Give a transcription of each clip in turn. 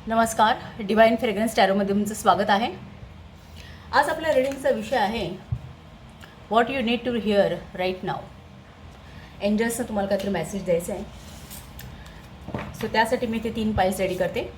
नमस्कार, divine fragrance टॅरोमध्ये तुमचं स्वागत आहे. आज आपल्या रीडिंगचा विषय आहे what you need to hear right now. एंजल्सनं तुम्हाला काहीतरी मेसेज द्यायचं आहे. सो त्यासाठी मी ते 3 पाइल्स रेडी करते.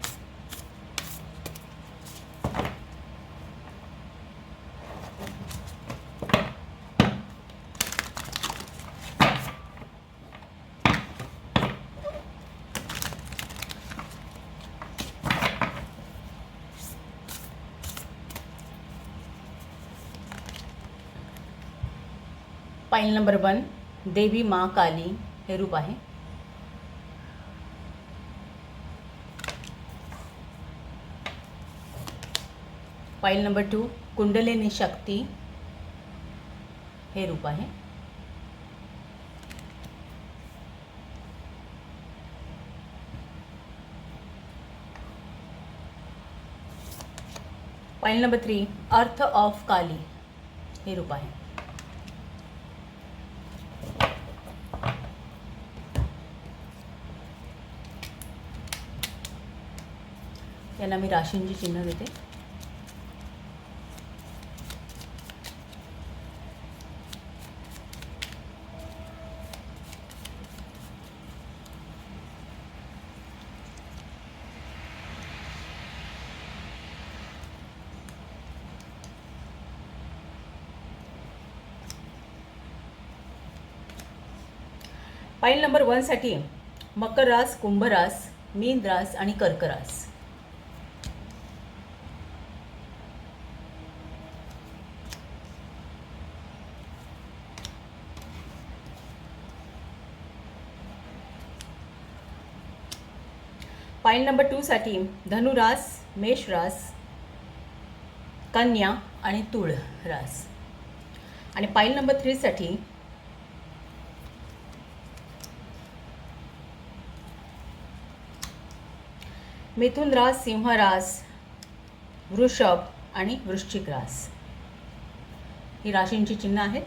पाइल नंबर 1 देवी माँ काली हे रूप आहे. पाइल नंबर 2 कुंडलिनी शक्ती हे रूप आहे. पाइल नंबर 3 अर्थ ऑफ काली हे रूप आहे. यांना मी राशींची चिन्ह देते. पाइल नंबर 1 साठी मकर रास, कुंभ रास, मीन रास आणि कर्क रास. पाइल नंबर 2 साठी धनुरास, मेष रास, कन्या आणि तुळ रास. आणि पाइल नंबर 3 साठी मिथुन रास, सिंह रास, वृषभ आणि वृश्चिक रास. ही राशींची चिन्ह आहेत.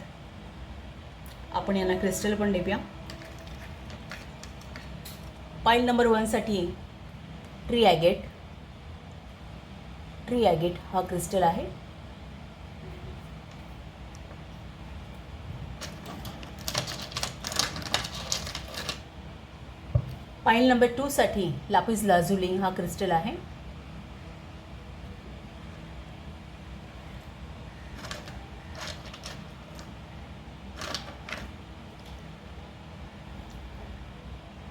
आपण यांना क्रिस्टल पण देऊया. पाइल नंबर 1 साठी ट्री ॲगेट हा क्रिस्टल आहे. पाइल नंबर 2 साठी लापिस लाजुली हा क्रिस्टल आहे.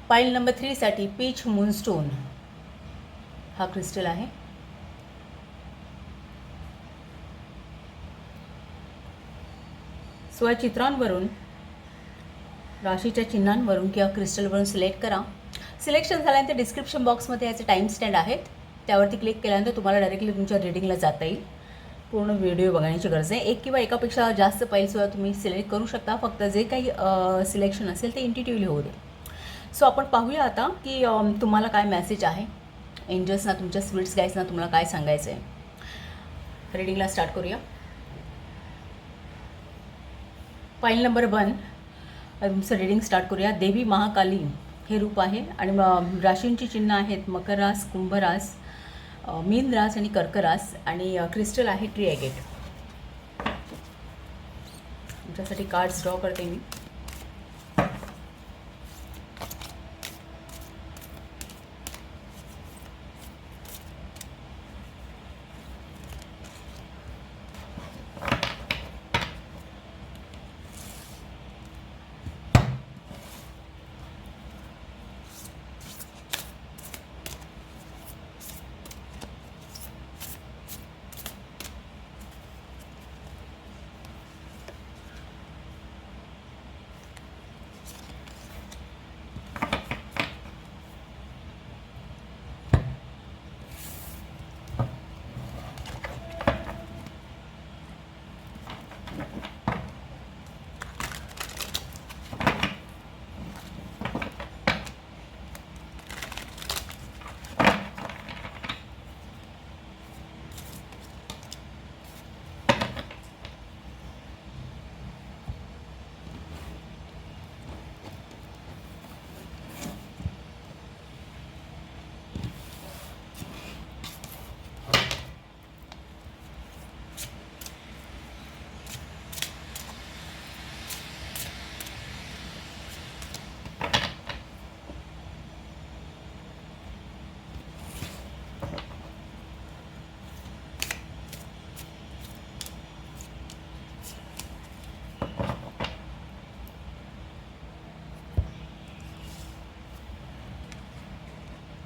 पाइल नंबर 3 साठी पीच मूनस्टोन हा क्रिस्टल आहे. सो या चित्रांवरून, राशीच्या चिन्हांवरून किंवा क्रिस्टलवरून सिलेक्ट करा. सिलेक्शन झाल्यानंतर डिस्क्रिप्शन बॉक्समध्ये याचे टाईम स्टॅम्प आहेत. त्यावरती क्लिक केल्यानंतर तुम्हाला डायरेक्टली तुमच्या रीडिंगला जाता येईल. पूर्ण व्हिडिओ बघण्याची गरज आहे. एक किंवा एकापेक्षा जास्त पाईलसुद्धा तुम्ही सिलेक्ट करू शकता. फक्त जे काही सिलेक्शन असेल ते इंट्युटिव्हली होऊ दे. सो आपण पाहूया आता की तुम्हाला काय मेसेज आहे. एंजल्सना, तुमच्या स्वीट्स गाईसना तुम्हाला काय सांगायचं आहे. रीडिंगला स्टार्ट करूया. पाइल नंबर 1 तुमचं रीडिंग स्टार्ट करूया. देवी महाकाली हे रूप आहे आणि राशींची चिन्ह आहेत मकर रास, कुंभ रास, मीन रास आणि कर्क रास. आणि क्रिस्टल आहे ट्री ॲगेट. तुमच्यासाठी कार्ड्स ड्रॉ करते मी.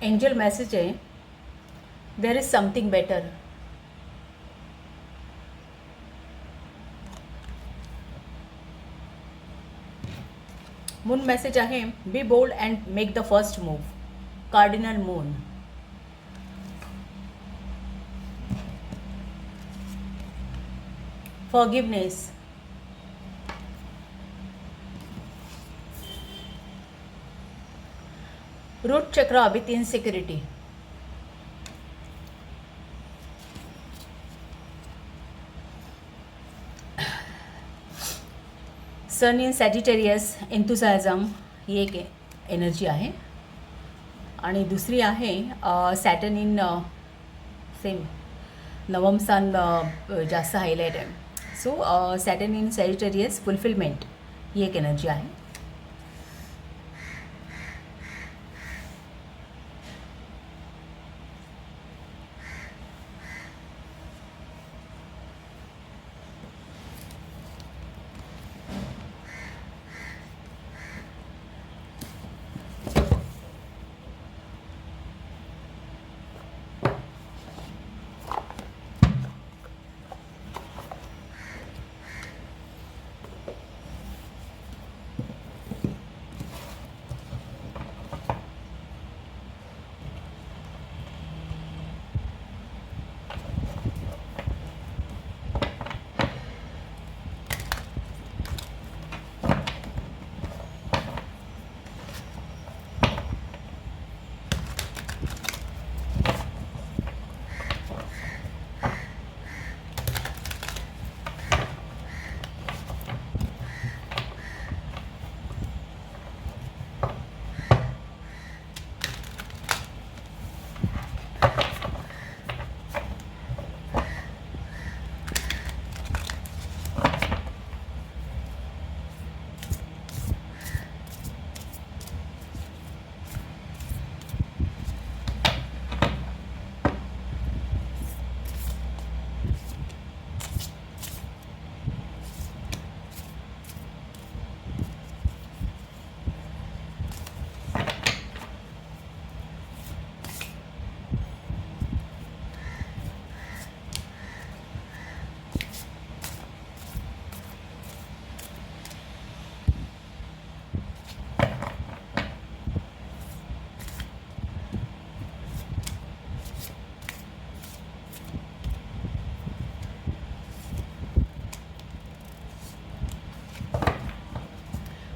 एंजल मेसेज आहे, there is something better. Moon message आहे, be bold and make the first move. Cardinal moon. Forgiveness. Root chakra with insecurity. Sun in Sagittarius, enthusiasm ही एक एनर्जी आहे. आणि दुसरी आहे सॅटर्न इन सेम नवम स्थान जास्त हायलाईट आहे. सो सॅटर्न इन सॅजिटेरियस, फुलफिलमेंट ही एक एनर्जी आहे.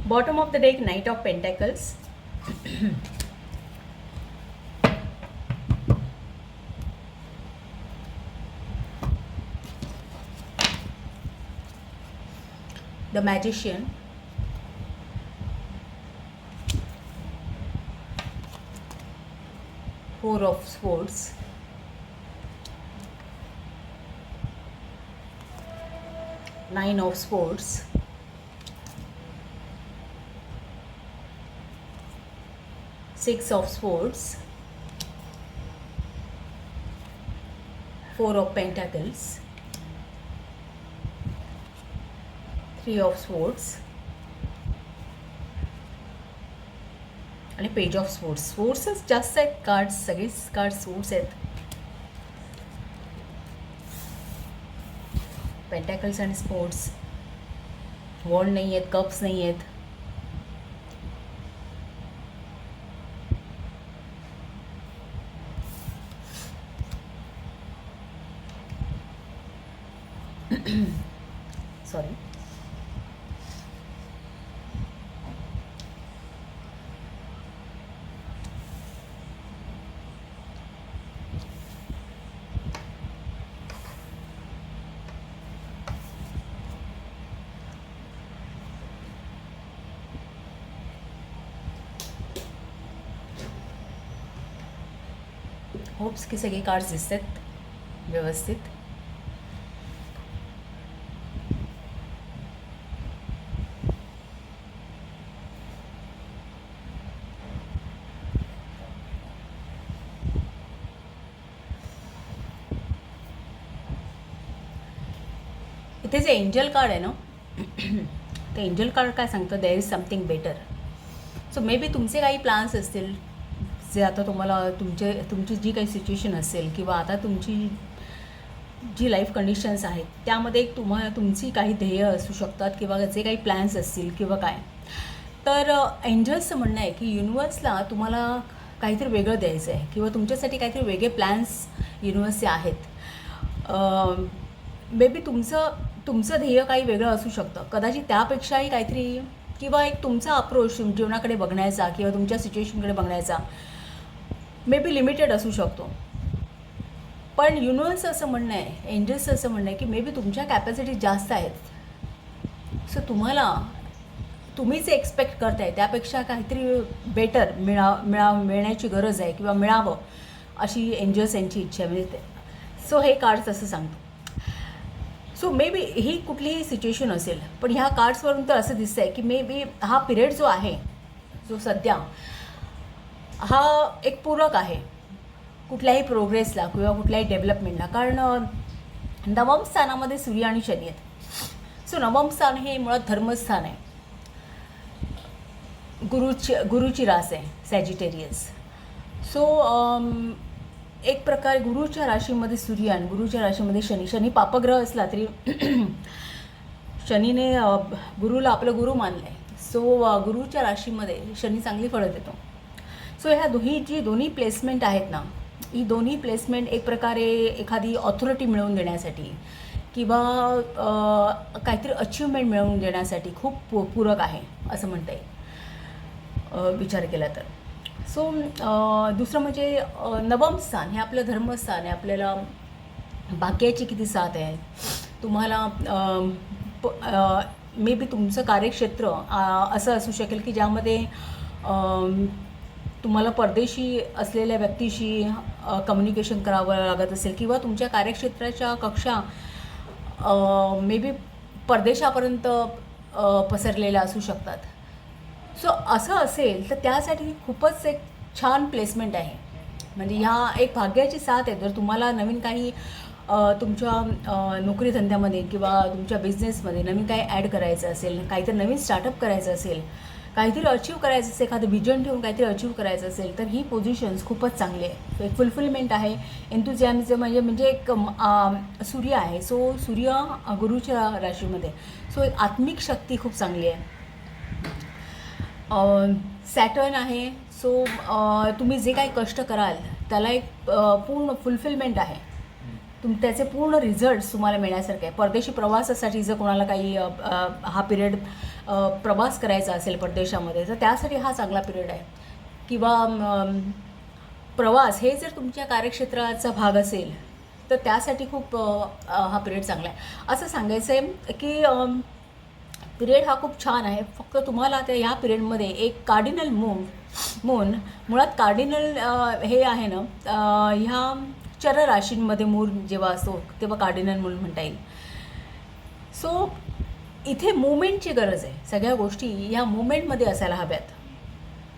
Bottom of the deck, Knight of Pentacles. The Magician. Four of Swords. Nine of Swords. Six of Swords. Four of Pentacles. Three of Swords. आणि page of sports. स्पोर्ट्सच जास्त आहेत cards, सगळेच cards sports आहेत. Pentacles आणि sports. वॉन्ड नाही आहेत, cups नाही आहेत. सॉरी. होप्स की सगळे कार्ड्स दिसतात व्यवस्थित. इथे जे एंजल कार्ड आहे ना, ते एंजल कार्ड काय सांगतं, there is something better. So maybe तुमचे काही प्लान्स असतील, जे आता तुम्हाला तुमची जी काही सिच्युएशन असेल किंवा आता तुमची जी लाईफ कंडिशन्स आहेत त्यामध्ये एक तुमची काही ध्येय असू शकतात किंवा जे काही प्लॅन्स असतील किंवा काय. तर एंजल्सचं म्हणणं आहे की युनिवर्सला तुम्हाला काहीतरी वेगळं द्यायचं आहे किंवा तुमच्यासाठी काहीतरी वेगळे प्लॅन्स युनिवर्सचे आहेत. मे बी तुमचं ध्येय काही वेगळं असू शकतं, कदाचित त्यापेक्षाही काहीतरी, किंवा एक तुमचा अप्रोच जीवनाकडे बघण्याचा किंवा तुमच्या सिच्युएशनकडे बघण्याचा मे बी लिमिटेड असू शकतो. पण युनिवर्सचं असं म्हणणं आहे, एंजल्सचं असं म्हणणं आहे की मे बी तुमच्या कॅपॅसिटी जास्त आहेत. सो तुम्ही जे एक्सपेक्ट करताय त्यापेक्षा काहीतरी बेटर मिळण्याची गरज आहे किंवा मिळावं अशी एंजल्स यांची इच्छा आहे. म्हणजे सो हे कार्ड्स असं सांगतो. सो मे बी ही कुठलीही सिच्युएशन असेल, पण ह्या कार्ड्सवरून तर असं दिसतं आहे की मे बी हा पिरियड जो आहे, जो सध्या हा एक पूरक आहे कुठल्याही प्रोग्रेसला किंवा कुठल्याही डेव्हलपमेंटला. कारण नवम स्थानामध्ये सूर्य आणि शनी आहेत. सो नवम स्थान हे मुळात धर्मस्थान आहे, गुरुची रास आहे, सॅजिटेरियस. सो एक प्रकारे गुरुच्या राशीमध्ये सूर्य आणि गुरुच्या राशीमध्ये शनी पापग्रह असला तरी शनीने गुरुला आपलं गुरु मानलं आहे. सो गुरुच्या राशीमध्ये शनी चांगली फळं देतो. सो ह्या जी दोन्ही प्लेसमेंट आहेत ना, ही दोन्ही प्लेसमेंट एक प्रकारे एखादी ऑथॉरिटी मिळवून देण्यासाठी किंवा काहीतरी अचिव्हमेंट मिळवून देण्यासाठी खूप पूरक आहे असं म्हणता येईल विचार केला तर. सो दुसरं म्हणजे नवम स्थान हे आपलं धर्मस्थान आहे. आपल्याला भाग्याची किती साथ आहे तुम्हाला. मे बी तुमचं कार्यक्षेत्र असं असू शकेल की ज्यामध्ये तुम्हाला परदेशी असलेल्या व्यक्तीशी कम्युनिकेशन करावं लागत असेल किंवा तुमच्या कार्यक्षेत्राच्या कक्षा मे बी परदेशापर्यंत पसरलेल्या असू शकतात. सो असं असेल तर त्यासाठी खूपच एक छान प्लेसमेंट आहे. म्हणजे ह्या एक भाग्याची साथ आहे. जर तुम्हाला नवीन काही तुमच्या नोकरीधंद्यामध्ये किंवा तुमच्या बिझनेसमध्ये नवीन काही ॲड करायचं असेल, काहीतरी नवीन स्टार्टअप करायचं असेल, काहीतरी अचीव करायचं असेल, एखादं विजन ठेवून काहीतरी अचीव करायचं असेल तर ही पोझिशन्स खूपच चांगली आहे. एक फुलफिलमेंट आहे, एन्थुझियाझम म्हणजे एक सूर्य आहे. सो सूर्य गुरुच्या राशीमध्ये. सो एक आत्मिक शक्ती खूप चांगली आहे. सॅटर्न आहे. सो तुम्ही जे काही कष्ट कराल त्याला एक पूर्ण फुलफिलमेंट आहे. त्याचे पूर्ण रिझल्ट्स तुम्हाला मिळण्यासारखे आहे. परदेशी प्रवासासाठी जर कोणाला काही हा पिरियड प्रवास करायचा असेल परदेशामध्ये तर त्यासाठी हा चांगला पिरियड आहे. किंवा प्रवास हे जर तुमच्या कार्यक्षेत्राचा भाग असेल तर त्यासाठी खूप हा पिरियड चांगला आहे. असं सांगायचं आहे की पिरियड हा खूप छान आहे. फक्त तुम्हाला त्या ह्या पिरियडमध्ये एक कार्डिनल मून मुळात कार्डिनल हे आहे ना, ह्या चर राशींमध्ये मून जेव्हा असतो तेव्हा कार्डिनल मून म्हणता येईल. सो इथे मुवमेंटची गरज आहे. सगळ्या गोष्टी ह्या मुवमेंटमध्ये असायला हव्यात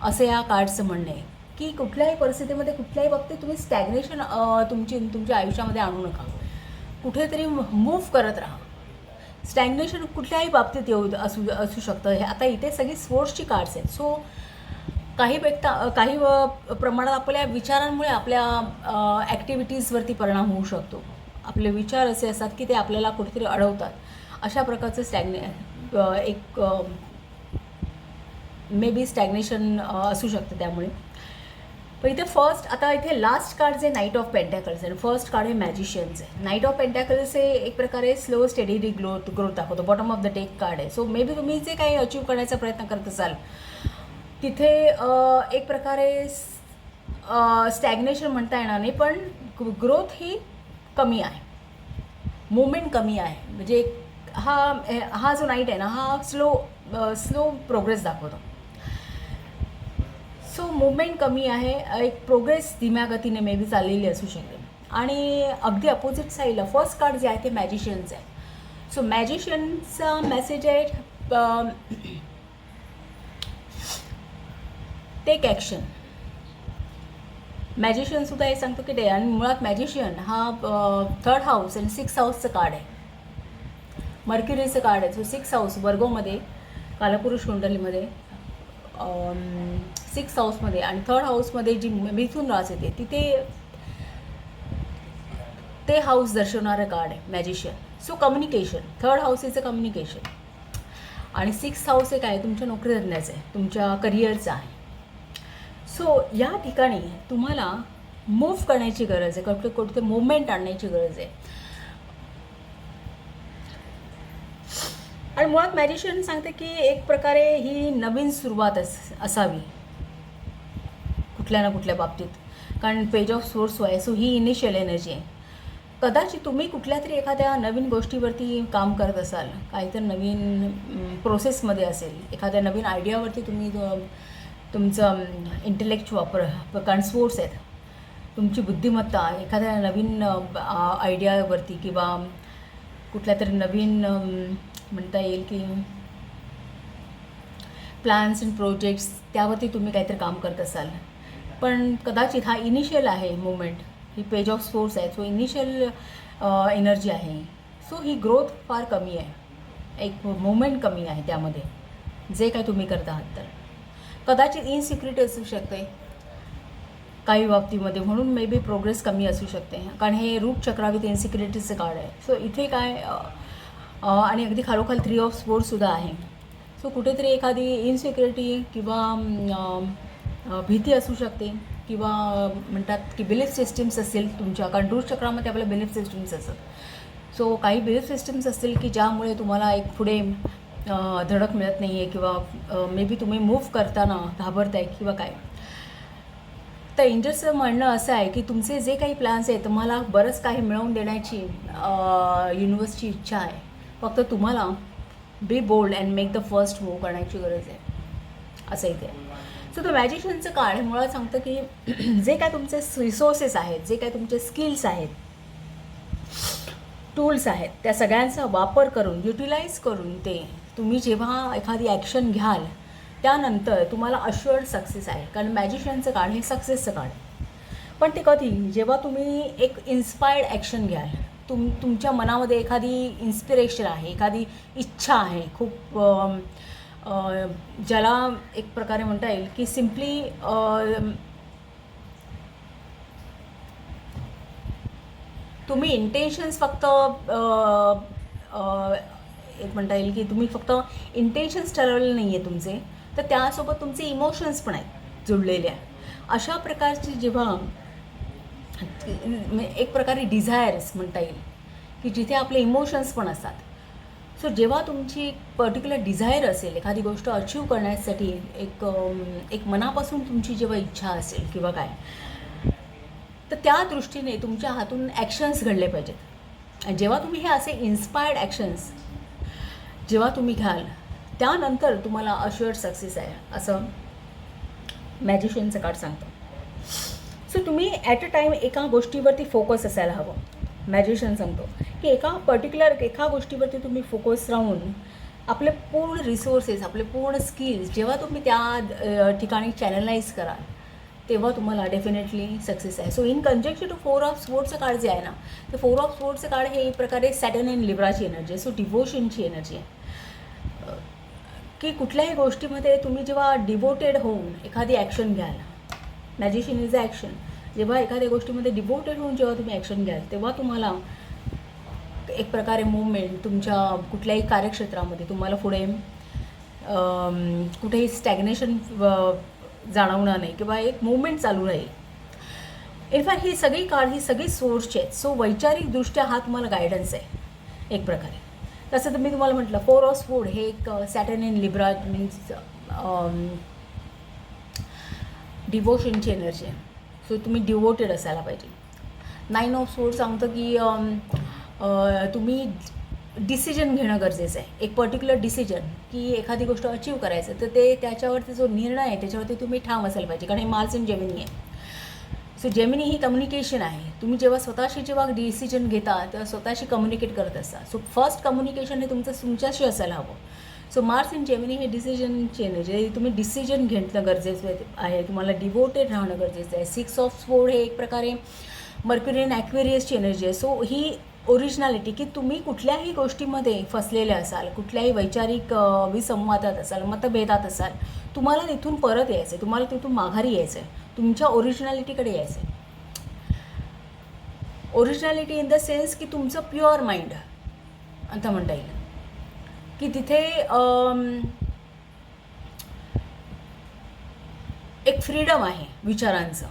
असं या कार्डचं म्हणणं आहे की कुठल्याही परिस्थितीमध्ये कुठल्याही बाबतीत तुम्ही स्टॅग्नेशन तुमच्या आयुष्यामध्ये आणू नका. कुठेतरी मूव्ह करत राहा. स्टॅग्नेशन कुठल्याही बाबतीत असू शकतं. आता इथे सगळी स्पोर्ट्सची कार्ड्स आहेत. सो काही प्रमाणात आपल्या विचारांमुळे आपल्या ॲक्टिव्हिटीजवरती परिणाम होऊ शकतो. आपले विचार असे असतात की ते आपल्याला कुठेतरी अडवतात. अशा प्रकारचं एक मे बी स्टॅग्नेशन असू शकतं त्यामुळे. पण इथे आता इथे लास्ट कार्ड जे नाईट ऑफ पेंटॅकल्स आहे. फर्स्ट कार्ड हे मॅजिशियन्स आहे. नाईट ऑफ पेंटॅकल्स हे एक प्रकारे स्लो स्टेडी ग्रोथ दाखवतो. Bottom of the deck card आहे. सो मे बी तुम्ही जे काही अचीव करण्याचा प्रयत्न करत असाल तिथे एक प्रकारे स्टॅग्नेशन म्हणता येणार नाही, पण ग्रोथ ही कमी आहे, मुवमेंट कमी आहे. म्हणजे हा जो नाईट आहे ना हा स्लो प्रोग्रेस दाखवतो. सो मुवमेंट कमी आहे. एक प्रोग्रेस धीम्या गतीने मे बी चाललेली असू शकते. आणि अगदी अपोजिट साईडला फर्स्ट कार्ड जे आहे ते मॅजिशियन्स आहे. सो मॅजिशियनचा मेसेज आहे टेक ॲक्शन. मॅजिशियनसुद्धा हे सांगतो की आणि मुळात मॅजिशियन हा 3rd हाऊस आणि 6th हाऊसचं कार्ड आहे. मर्क्युरीचं कार्ड आहे. सो 6th हाऊस वर्गोमध्ये कालपुरुष कुंडलीमध्ये 6 हाऊसमध्ये आणि 3rd हाऊसमध्ये जी मिथुन रास येते तिथे ते हाऊस दर्शवणारं कार्ड आहे magician. So communication, 3rd house is a communication आणि 6th हाऊस हे काय तुमच्या नोकरी धंद्याचं आहे, तुमच्या करिअरचं आहे. सो या ठिकाणी तुम्हाला मूव्ह करण्याची गरज आहे, कुठे मुवमेंट आणण्याची गरज आहे. आणि मुळात मॅजिशियन सांगते की एक प्रकारे ही नवीन सुरुवात असावी कुठल्या ना कुठल्या बाबतीत, कारण पेज ऑफ सोर्स आहे. सो ही इनिशियल एनर्जी आहे. कदाचित तुम्ही कुठल्या तरी एखाद्या नवीन गोष्टीवरती काम करत असाल, काहीतरी नवीन प्रोसेसमध्ये असेल, एखाद्या नवीन आयडियावरती तुम्ही तुमचं इंटेलेक्ट कारण सोर्स आहेत, तुमची बुद्धिमत्ता एखाद्या नवीन आयडियावरती किंवा कुठल्या तरी नवीन म्हणता येईल की प्लॅन्स अँड प्रोजेक्ट्स त्यावरती तुम्ही काहीतरी काम करत असाल. पण कदाचित हा इनिशियल आहे movement, he page of source आहे. सो इनिशियल एनर्जी आहे. सो ही ग्रोथ फार कमी आहे, एक मुवमेंट कमी आहे त्यामध्ये जे काय तुम्ही करत आहात. तर कदाचित इनसिक्युरिटी असू शकते काही बाबतीमध्ये, म्हणून मे बी प्रोग्रेस कमी असू शकते, कारण हे रूट चक्रा विथ इनसिक्युरिटीचं कार्ड आहे. सो इथे काय आणि अगदी खालोखाल 3 ऑफ स्पोर्ट्ससुद्धा आहे. सो कुठेतरी एखादी इनसिक्युरिटी किंवा भीती असू शकते किंवा म्हणतात की बिलीफ सिस्टीम्स असतील तुमच्या, कारण रूट चक्रामध्ये आपल्या बिलीफ सिस्टीम्स असतात. सो काही बिलीफ सिस्टीम्स असतील की ज्यामुळे तुम्हाला एक पुढे धडक मिळत नाही आहे किंवा मे बी तुम्ही मूव्ह करताना घाबरताय किंवा काय. तर एंजल्सचं म्हणणं असं आहे की तुमचे जे काही प्लॅन्स आहेत तुम्हाला बरंच काही मिळवून देण्याची युनिवर्सची इच्छा आहे, फक्त तुम्हाला be bold and make the first move करण्याची गरज आहे असं इथे. सो द मॅजिशियनचं कार्ड मुळात सांगतं की जे काय तुमचे रिसोर्सेस आहेत, जे काय तुमचे स्किल्स आहेत, टूल्स आहेत, त्या सगळ्यांचा वापर करून युटिलाइज करून ते तुम्ही जेव्हा एखादी ॲक्शन घ्याल त्यानंतर तुम्हाला अश्युअर्ड सक्सेस आहे. कारण मॅजिशियनचं कार्ड हे सक्सेसचं कार्ड आहे. पण ते कधी, जेव्हा तुम्ही एक इन्स्पायर्ड ॲक्शन घ्याल, तुमच्या मनामध्ये एखादी इन्स्पिरेशन आहे, एखादी इच्छा आहे खूप, ज्याला एक प्रकारे म्हणता येईल की सिम्पली तुम्ही इंटेन्शन्स फक्त एक म्हणता येईल की तुम्ही फक्त इंटेन्शन्स ठरवलेले नाही आहे तुमचे, तर त्यासोबत तुमचे इमोशन्स पण आहेत जुळलेले आहे. अशा प्रकारची जेव्हा एक प्रकारे डिझायर्स म्हणता येईल की जिथे आपले इमोशन्स पण असतात. सो जेव्हा तुमची पर्टिक्युलर डिझायर असेल एखादी गोष्ट अचीव करण्यासाठी, एक मनापासून तुमची जेव्हा इच्छा असेल किंवा काय, तर त्या दृष्टीने तुमच्या हातून ॲक्शन्स घडले पाहिजेत. आणि जेव्हा तुम्ही हे असे इन्स्पायर्ड ॲक्शन्स जेव्हा तुम्ही घ्याल त्यानंतर तुम्हाला अश्युअर्ड सक्सेस आहे असं मॅजिशियनचं कार्ड सांगतं. सो तुम्ही ॲट अ टाईम एका गोष्टीवरती फोकस असायला हवं. मॅजिशियन सांगतो की एका गोष्टीवरती तुम्ही फोकस राहून आपले पूर्ण रिसोर्सेस, आपले पूर्ण स्किल्स जेव्हा तुम्ही त्या ठिकाणी चॅनलाइज कराल तेव्हा तुम्हाला डेफिनेटली सक्सेस आहे. So in conjunction to 4 of स्पोर्ट्सचं कार्ड जे आहे ना, ते 4 ऑफ स्पोर्ट्सचं कार्ड हे एक प्रकारे सॅटर्न इन लिब्राची एनर्जी आहे. सो डिवोशनची एनर्जी आहे की कुठल्याही गोष्टीमध्ये तुम्ही जेव्हा डिवोटेड होऊन एखादी ॲक्शन घ्याल, मॅजिशियन इज अ ॲक्शन, जेव्हा एखाद्या गोष्टीमध्ये डिवोटेड होऊन जेव्हा तुम्ही ॲक्शन घ्याल तेव्हा तुम्हाला एक प्रकारे मूवमेंट तुमच्या कुठल्याही कार्यक्षेत्रामध्ये तुम्हाला पुढे कुठेही स्टॅग्नेशन जाणवणार नाही किंवा एक मूवमेंट चालू राहील. इनफॅक्ट ही सगळी कार्ड ही सगळी सोर्सची आहेत. सो वैचारिकदृष्ट्या हा तुम्हाला गायडन्स आहे एक प्रकारे. तसं तर मी तुम्हाला म्हटलं 4 ऑफ स्पोर्ट हे एक सॅटर्न इन लिब्रा मीन्स डिवोशनची एनर्जी आहे. सो तुम्ही डिवोटेड असायला पाहिजे. 9 ऑफ स्पोर्ट सांगतं की तुम्ही डिसिजन घेणं गरजेचं आहे. एक पर्टिक्युलर डिसिजन की एखादी गोष्ट अचीव करायचं तर ते त्याच्यावरती जो निर्णय आहे त्याच्यावरती तुम्ही ठाम असायला पाहिजे, कारण हे मार्स इन जेमिनी आहे. सो जेमिनी ही कम्युनिकेशन आहे. तुम्ही जेव्हा स्वतःशी जेव्हा डिसिजन घेता तेव्हा स्वतःशी कम्युनिकेट करत असता. सो फर्स्ट कम्युनिकेशन हे तुमच्याशी असायला हवं. सो मार्स इन जेमिनी हे डिसिजनची एनर्जी, तुम्ही डिसिजन घेणं गरजेचं आहे, तुम्हाला डिवोटेड राहणं गरजेचं आहे. 6 ऑफ स्पोर्ट हे एक प्रकारे मर्क्युरी इन ॲक्वेरियसची एनर्जी आहे. सो ही ओरिजिनॅलिटी, की तुम्ही कुठल्याही गोष्टीमध्ये फसलेले असाल, कुठल्याही वैचारिक विसंवादात असाल, मतभेदात असाल, तुम्हाला तिथून परत यायचं आहे, तुम्हाला तिथून माघारी यायचं आहे, तुमच्या ओरिजिनॅलिटीकडे यायचं आहे. ओरिजिनॅलिटी इन द सेन्स की तुमचं प्युअर माइंड आता म्हणता येईल, की तिथे एक फ्रीडम आहे विचारांचं.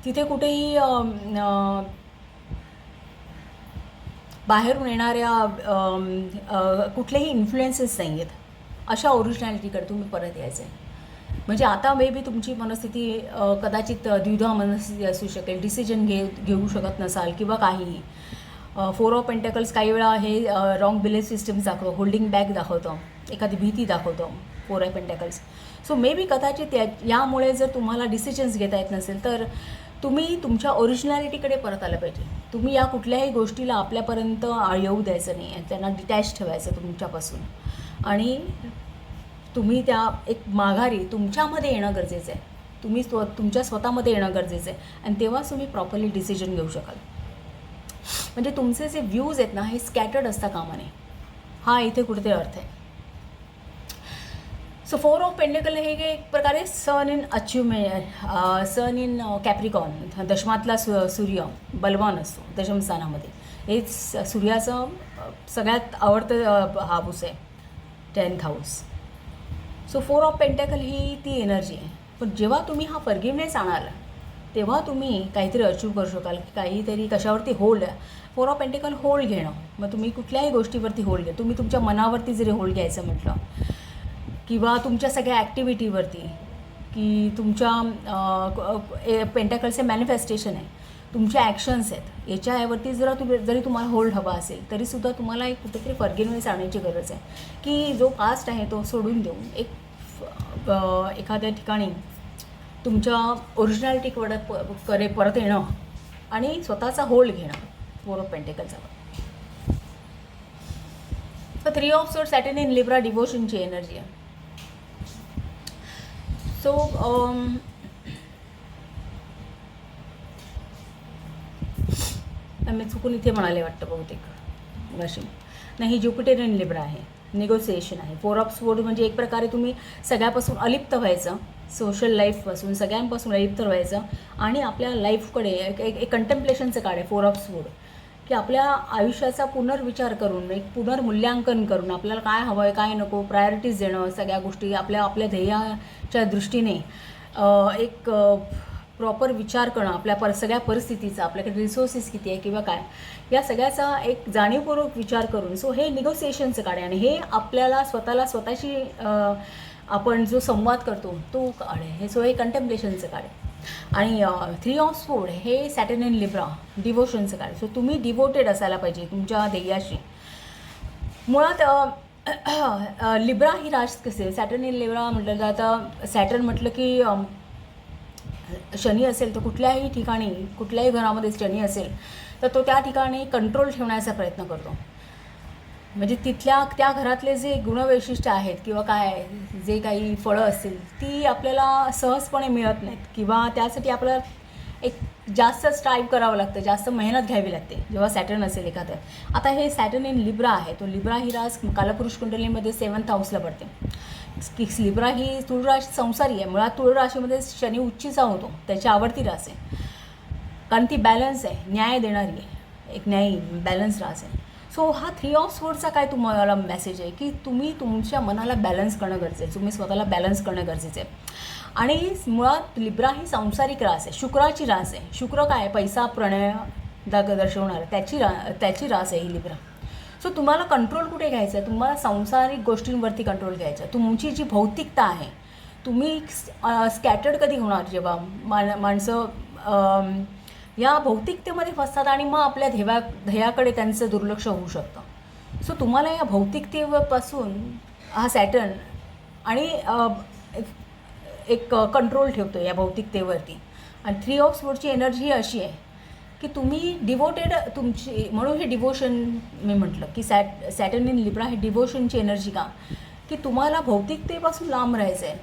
तिथे कुठेही बाहेरून येणाऱ्या कुठलेही इन्फ्लुएन्सेस नाही आहेत. अशा ओरिजिनॅलिटीकडे तुम्ही परत यायचं आहे. म्हणजे आता मे बी तुमची मनस्थिती कदाचित द्विधा मनस्थिती असू शकेल, डिसिजन घेऊ शकत नसाल किंवा काहीही. 4 ऑफ पेंटॅकल्स काही वेळा हे रॉंग बिलीफ सिस्टम्स दाखवतं, होल्डिंग बॅक दाखवतं, एखादी भीती दाखवतं 4 of pentacles. So may be कदाचित यामुळे जर तुम्हाला डिसिजन्स घेता येत नसेल तर तुम्ही तुमच्या ओरिजिनॅलिटीकडे परत आलं पाहिजे. तुम्ही या कुठल्याही गोष्टीला आपल्यापर्यंत येऊ द्यायचं नाही, त्यांना डिटॅच ठेवायचं तुमच्यापासून, आणि तुम्ही त्या एक माघारी तुमच्यामध्ये येणं गरजेचं आहे. तुम्ही तुमच्या स्वतःमध्ये येणं गरजेचं आहे, आणि तेव्हाच तुम्ही प्रॉपरली डिसिजन घेऊ शकाल. म्हणजे तुमचे जे व्ह्यूज आहेत ना, हे स्कॅटर्ड असता कामा नये. हा इथे कुठेतरी अर्थ आहे. सो 4 ऑफ पेंडेकल हे एक प्रकारे सन इन अचिव्हमेंट, सन इन कॅप्रिकॉन, दशमातला सूर्य बलवान असतो दशम स्थानामध्ये. हेच सूर्याचं सगळ्यात आवडतं हाऊस आहे, 10th house. So 4 of pentacle ही ती एनर्जी आहे. पण जेव्हा तुम्ही हा फॉरगिवनेस आणाल तेव्हा तुम्ही काहीतरी अचीव करू शकाल, काहीतरी कशावरती होल्ड. 4 ऑफ पेंटॅकल होल्ड घेणं. मग तुम्ही कुठल्याही गोष्टीवरती होल्ड घ्या. तुम्ही तुमच्या मनावरती जरी होल्ड घ्यायचं म्हटलं, किंवा तुमच्या सगळ्या ॲक्टिव्हिटीवरती, की तुमच्या पेंटॅकलचे मॅनिफेस्टेशन आहे, तुमच्या ॲक्शन्स आहेत, याच्यावरती जरी तुम्हाला होल्ड हवा असेल तरीसुद्धा तुम्हाला एक कुठेतरी फॉरगिवनेस आणण्याची गरज आहे. की जो पास्ट आहे तो सोडून देऊन एखाद्या ठिकाणी तुमच्या ओरिजिनॅलिटीकडे परत येणं आणि स्वतःचा होल्ड घेणं. 4 ऑफ पेंटॅकलचा. So 3 of sword, Saturn in Libra, डिवोशनची एनर्जी आहे. सो मी चुकून इथे म्हणाले वाटतं बहुतेक वाशिम नाही, ज्युपिटर इन लिब्रा आहे, निगोसिएशन आहे. 4 ऑफ स्वोर्ड म्हणजे एक प्रकारे तुम्ही सगळ्यापासून अलिप्त व्हायचं, सोशल लाईफपासून सगळ्यांपासून अलिप्त व्हायचं, आणि आपल्या लाईफकडे एक कंटेम्प्लेशनचं काळ आहे 4 ऑफ स्वोर्ड, की आपल्या आयुष्याचा पुनर्विचार करून, एक पुनर्मूल्यांकन करून, आपल्याला काय हवं आहे काय नको, प्रायोरिटीज देणं, सगळ्या गोष्टी आपल्या ध्येयाच्या दृष्टीने एक प्रॉपर विचार करणं, आपल्या सगळ्या परिस्थितीचा, आपल्याकडे रिसोर्सेस किती आहे किंवा काय, या सगळ्याचा एक जाणीवपूर्वक विचार करून. सो हे निगोसिएशनचं काळ आहे, आणि हे आपल्याला स्वतःशी आपण जो संवाद करतो तो काळ आहे हे. सो हे कंटेम्प्लेशनचं काळ आहे. आणि 3 ऑफ स्वोर्ड हे सॅटर्न इन लिब्रा, डिवोशनचं काळ. सो तुम्ही डिवोटेड असायला पाहिजे तुमच्या ध्येयाशी. मुळात लिब्रा ही रास कसे आहे, सॅटर्न इन लिब्रा म्हटलं जातं. सॅटर्न म्हटलं की शनी असेल तर कुठल्याही ठिकाणी, कुठल्याही घरामध्ये शनी असेल तर तो त्या ठिकाणी कंट्रोल ठेवण्याचा प्रयत्न करतो. म्हणजे त्या घरातले जे गुणवैशिष्ट्य आहेत किंवा काय जे काही फळं असतील ती आपल्याला सहजपणे मिळत नाहीत, किंवा त्यासाठी आपल्याला एक जास्त स्ट्राईव्ह करावं लागतं, जास्त मेहनत घ्यावी लागते जेव्हा सॅटर्न असेल एखादं. आता हे सॅटर्न इन लिब्रा आहे, तो लिब्रा ही रास कालपुरुष कुंडलीमध्ये 7th हाऊसला पडते. की लिब्रा ही तुळ राशी संसारी आहे. मुळात तुळ राशीमध्ये शनी उच्चीचा होतो, त्याची आवडती रास आहे, कारण ती बॅलन्स आहे, न्याय देणारी आहे, एक न्यायी बॅलन्स रास आहे. सो हा 3 ऑफ स्वोर्डचा काय तुम्हाला मेसेज आहे, की तुम्ही तुमच्या मनाला बॅलन्स करणं गरजेचं आहे, तुम्ही स्वतःला बॅलन्स करणं गरजेचं आहे. आणि मुळात लिब्रा ही सांसारिक रास आहे, शुक्राची रास आहे. शुक्र काय, पैसा, प्रणय दर्शवणार, त्याची रास आहे ही लिब्रा. सो तुम्हाला कंट्रोल कुठे घ्यायचं आहे, तुम्हाला सांसारिक गोष्टींवरती कंट्रोल घ्यायचा आहे. तुमची जी भौतिकता आहे, तुम्ही स्कॅटर्ड कधी होणार जेव्हा माणसं या भौतिकतेमध्ये फसतात आणि मग आपल्या ध्येयाकडे त्यांचं दुर्लक्ष होऊ शकतं. सो तुम्हाला या भौतिकतेपासून हा सॅटर्न आणि एक कंट्रोल ठेवतो या भौतिकतेवरती. आणि 3 ऑफ स्वोर्डची एनर्जी ही अशी आहे की तुम्ही डिवोटेड तुमची, म्हणून हे डिवोशन मी म्हटलं की सॅटर्न इन लिब्रा हे डिवोशनची एनर्जी का, की तुम्हाला भौतिकतेपासून लांब राहायचं आहे,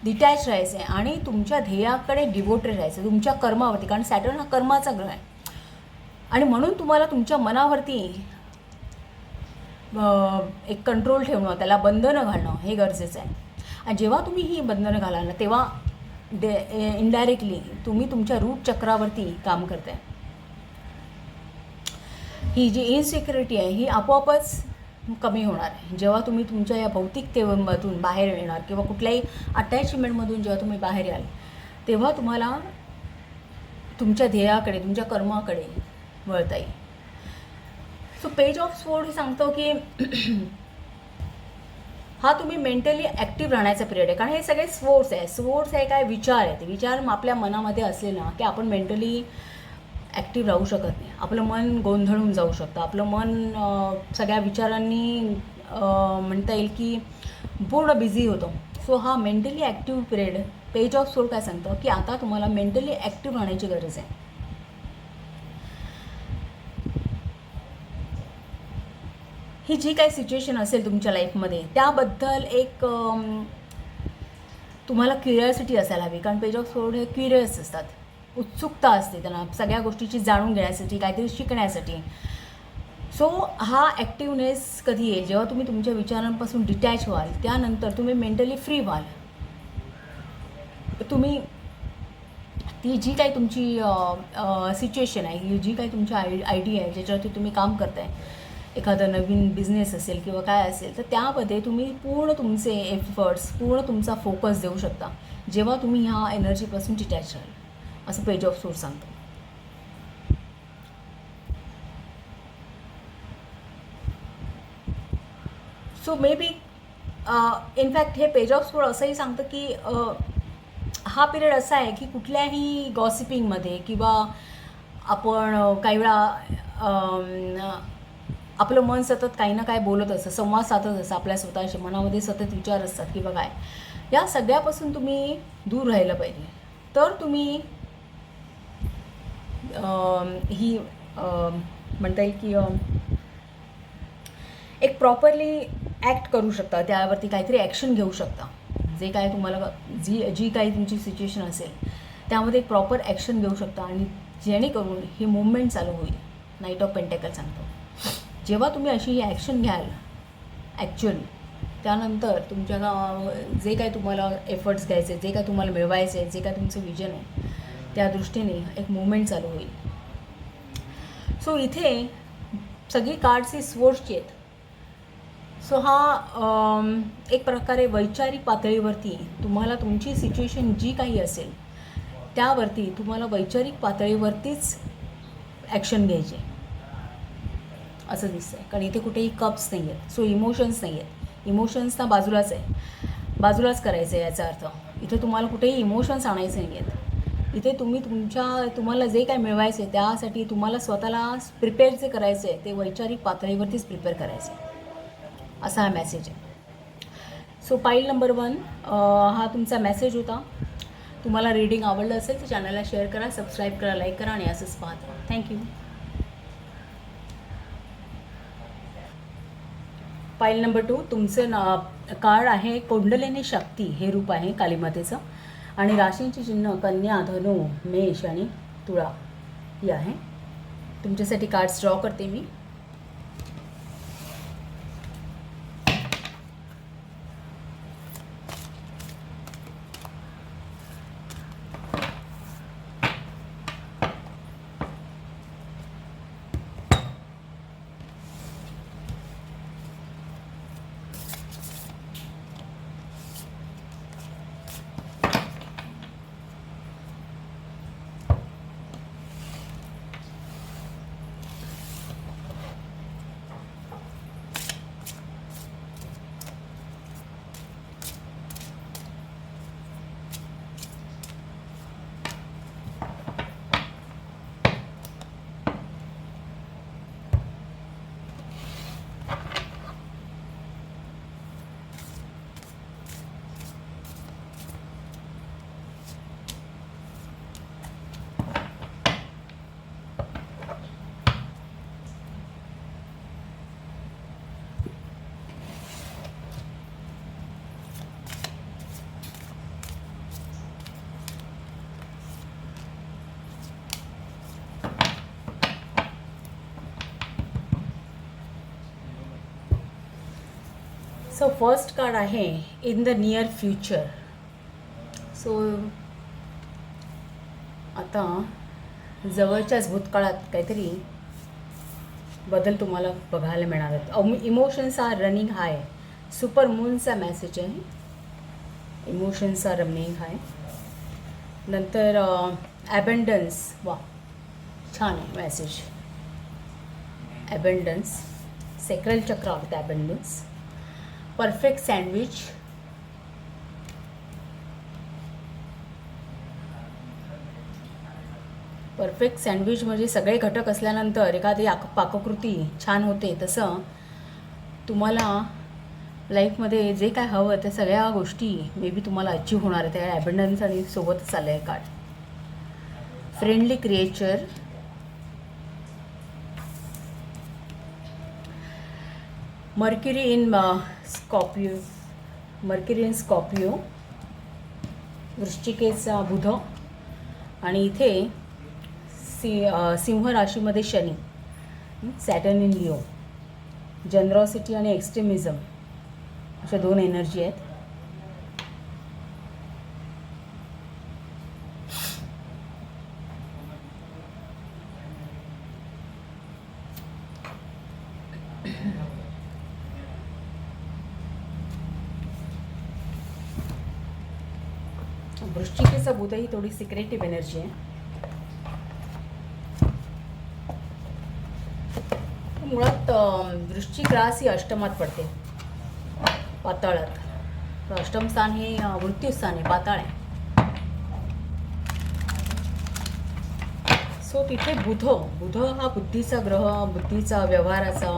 डिटॅच राहायचं आहे, आणि तुमच्या ध्येयाकडे डिवोटेड राहायचं, तुमच्या कर्मावरती. कारण सॅटर्न हा कर्माचा ग्रह आहे. आणि म्हणून तुम्हाला तुमच्या मनावरती एक कंट्रोल ठेवणं, त्याला बंधनं घालणं हे गरजेचं आहे. आणि जेव्हा तुम्ही ही बंधनं घालाल ना, तेव्हा इनडायरेक्टली तुम्ही तुमच्या रूट चक्रावरती काम करताय. ही जी इनसिक्युरिटी आहे ही आपोआपच कमी होणार आहे. जेव्हा तुम्ही तुमच्या या भौतिकतेमधून बाहेर येणार किंवा कुठल्याही अटॅचमेंटमधून जेव्हा तुम्ही बाहेर याल, तेव्हा तुम्हाला तुमच्या ध्येयाकडे, तुमच्या कर्माकडे वळता येईल. सो पेज ऑफ स्वॉर्ड हे सांगतो की हा तुम्ही मेंटली ॲक्टिव्ह राहण्याचा पिरियड आहे. कारण हे सगळे स्वॉर्ड्स आहे. स्वॉर्ड्स हे काय विचार आहेत. विचार आपल्या मनामध्ये असले ना की आपण मेंटली ॲक्टिव्ह राहू शकत नाही. आपलं मन गोंधळून जाऊ शकतं. आपलं मन सगळ्या विचारांनी म्हणता येईल की पूर्ण बिझी होतं. सो हा mentally active period page of sword काय सांगतं की आता तुम्हाला मेंटली ॲक्टिव्ह राहण्याची गरज आहे. ही जी काही सिच्युएशन असेल तुमच्या लाईफमध्ये त्याबद्दल एक तुम्हाला क्युरिओसिटी असायला हवी. कारण पेज ऑफ स्वॉर्ड हे क्युरियस असतात. उत्सुकता असते त्यांना सगळ्या गोष्टीची जाणून घेण्यासाठी, काहीतरी शिकण्यासाठी. सो हा ॲक्टिवनेस कधी येईल जेव्हा तुम्ही तुमच्या विचारांपासून डिटॅच व्हाल. त्यानंतर तुम्ही मेंटली फ्री व्हाल. तुम्ही ती जी काही तुमची सिच्युएशन आहे, जी काही तुमची आयडिया आहे ज्याच्यावरती तुम्ही काम करताय, एखादा नवीन बिझनेस असेल किंवा काय असेल, तर त्यामध्ये तुम्ही पूर्ण तुमचे एफर्ट्स, पूर्ण तुमचा फोकस देऊ शकता जेव्हा तुम्ही ह्या एनर्जीपासून डिटॅच राहाल, असं पेज ऑफ स्वॉर्ड सांगतो. सो मे बी इनफॅक्ट हे पेज ऑफ स्वॉर्ड असंही सांगतं की हा पिरियड असा आहे की कुठल्याही गॉसिपिंगमध्ये किंवा आपण काही वेळा आपलं मन सतत काही ना काय बोलत असतं, संवाद साधत असतं आपल्या स्वतःशी, मनामध्ये सतत विचार असतात किंवा काय, या सगळ्यापासून तुम्ही दूर राहिलं पाहिजे. तर तुम्ही ही म्हणता येईल की एक प्रॉपरली ॲक्ट करू शकता, त्यावरती काहीतरी ॲक्शन घेऊ शकता. जे काय तुम्हाला जी काही तुमची सिच्युएशन असेल त्यामध्ये एक प्रॉपर ॲक्शन घेऊ शकता आणि जेणेकरून ही मूवमेंट चालू होईल. नाईट ऑफ पेंटेकल सांगतो. जेव्हा तुम्ही अशी ही ॲक्शन घ्याल ॲक्च्युअली, त्यानंतर तुमच्या जे काय तुम्हाला एफर्ट्स घ्यायचे, जे काय तुम्हाला मिळवायचे, जे काय तुमचं विजन आहे, त्या दृष्टीने एक मूवमेंट चालू होईल. सो इथे सगळी कार्ड्स ही स्वॉर्ड्सची आहेत. सो हा एक प्रकारे वैचारिक पातळीवरती तुम्हाला तुमची सिच्युएशन जी काही असेल त्यावरती तुम्हाला वैचारिक पातळीवरतीच ॲक्शन घ्यायचे असं दिसतं आहे. कारण इथे कुठेही कप्स नाही आहेत. सो इमोशन्स नाही आहेत. इमोशन्सना बाजूलाच आहे, बाजूलाच करायचं आहे याचा अर्थ. इथे तुम्हाला कुठेही इमोशन्स आणायचे नाही आहेत. इथे तुम्हाला जे काय मिळवायचं आहे त्यासाठी तुम्हाला स्वतःला प्रिपेअर जे करायचं आहे ते वैचारिक पातळीवरतीच प्रिपेअर करायचं आहे, असा हा मेसेज आहे. सो पाईल नंबर 1 हा तुमचा मेसेज होता. तुम्हाला रीडिंग आवडलं असेल तर चॅनलला शेअर करा, सबस्क्राईब करा, लाईक करा आणि असंच पाहत राहा. थँक्यू. पाईल नंबर 2 तुमचं कार्ड आहे कुंडलिनी शक्ती, हे रूप आहे कालीमातेचं. आणि राशींची चिन्ह कन्या, धनु, मेष आणि तुळा ही आहे. तुमच्यासाठी कार्ड्स ड्रॉ करते मी. सो फर्स्ट कार्ड आहे in the near future. So आता जवळच्याच भूतकाळात काहीतरी बदल तुम्हाला बघायला मिळणार आहेत. Emotions are running high. Super मूनचा मेसेज आहे. Emotions are running high. नंतर ॲबंडन्स. वा, छान आहे message. Abundance, sacral chakra of the abundance. Perfect sandwich. Perfect sandwich म्हणजे सगळे घटक असल्यानंतर एखादी पाककृती छान होते. तसं तुम्हाला लाईफमध्ये जे काय हवं त्या सगळ्या गोष्टी मे बी तुम्हाला अचीव होणार आहे. त्या ॲबंडन्स आणि सोबतच आलं आहे card. Friendly creature. Mercury in Scorpio. Mercury in Scorpio. वृश्चिकेचा बुध. आणि इथे सिंह राशीमध्ये शनी. Saturn in Leo. जनरॉसिटी आणि एक्स्ट्रीमिझम अशा 2 एनर्जी आहेत. वृश्चिकेचा बुध ही थोडी सिक्रेटिव्ह एनर्जी आहे. मुळात वृश्चिक रास ही अष्टमात पडते, पाताळात. अष्टम स्थान हे मृत्यूस्थान आहे, पाताळ आहे. सो तिथे बुध हा बुद्धीचा ग्रह, बुद्धीचा, व्यवहाराचा,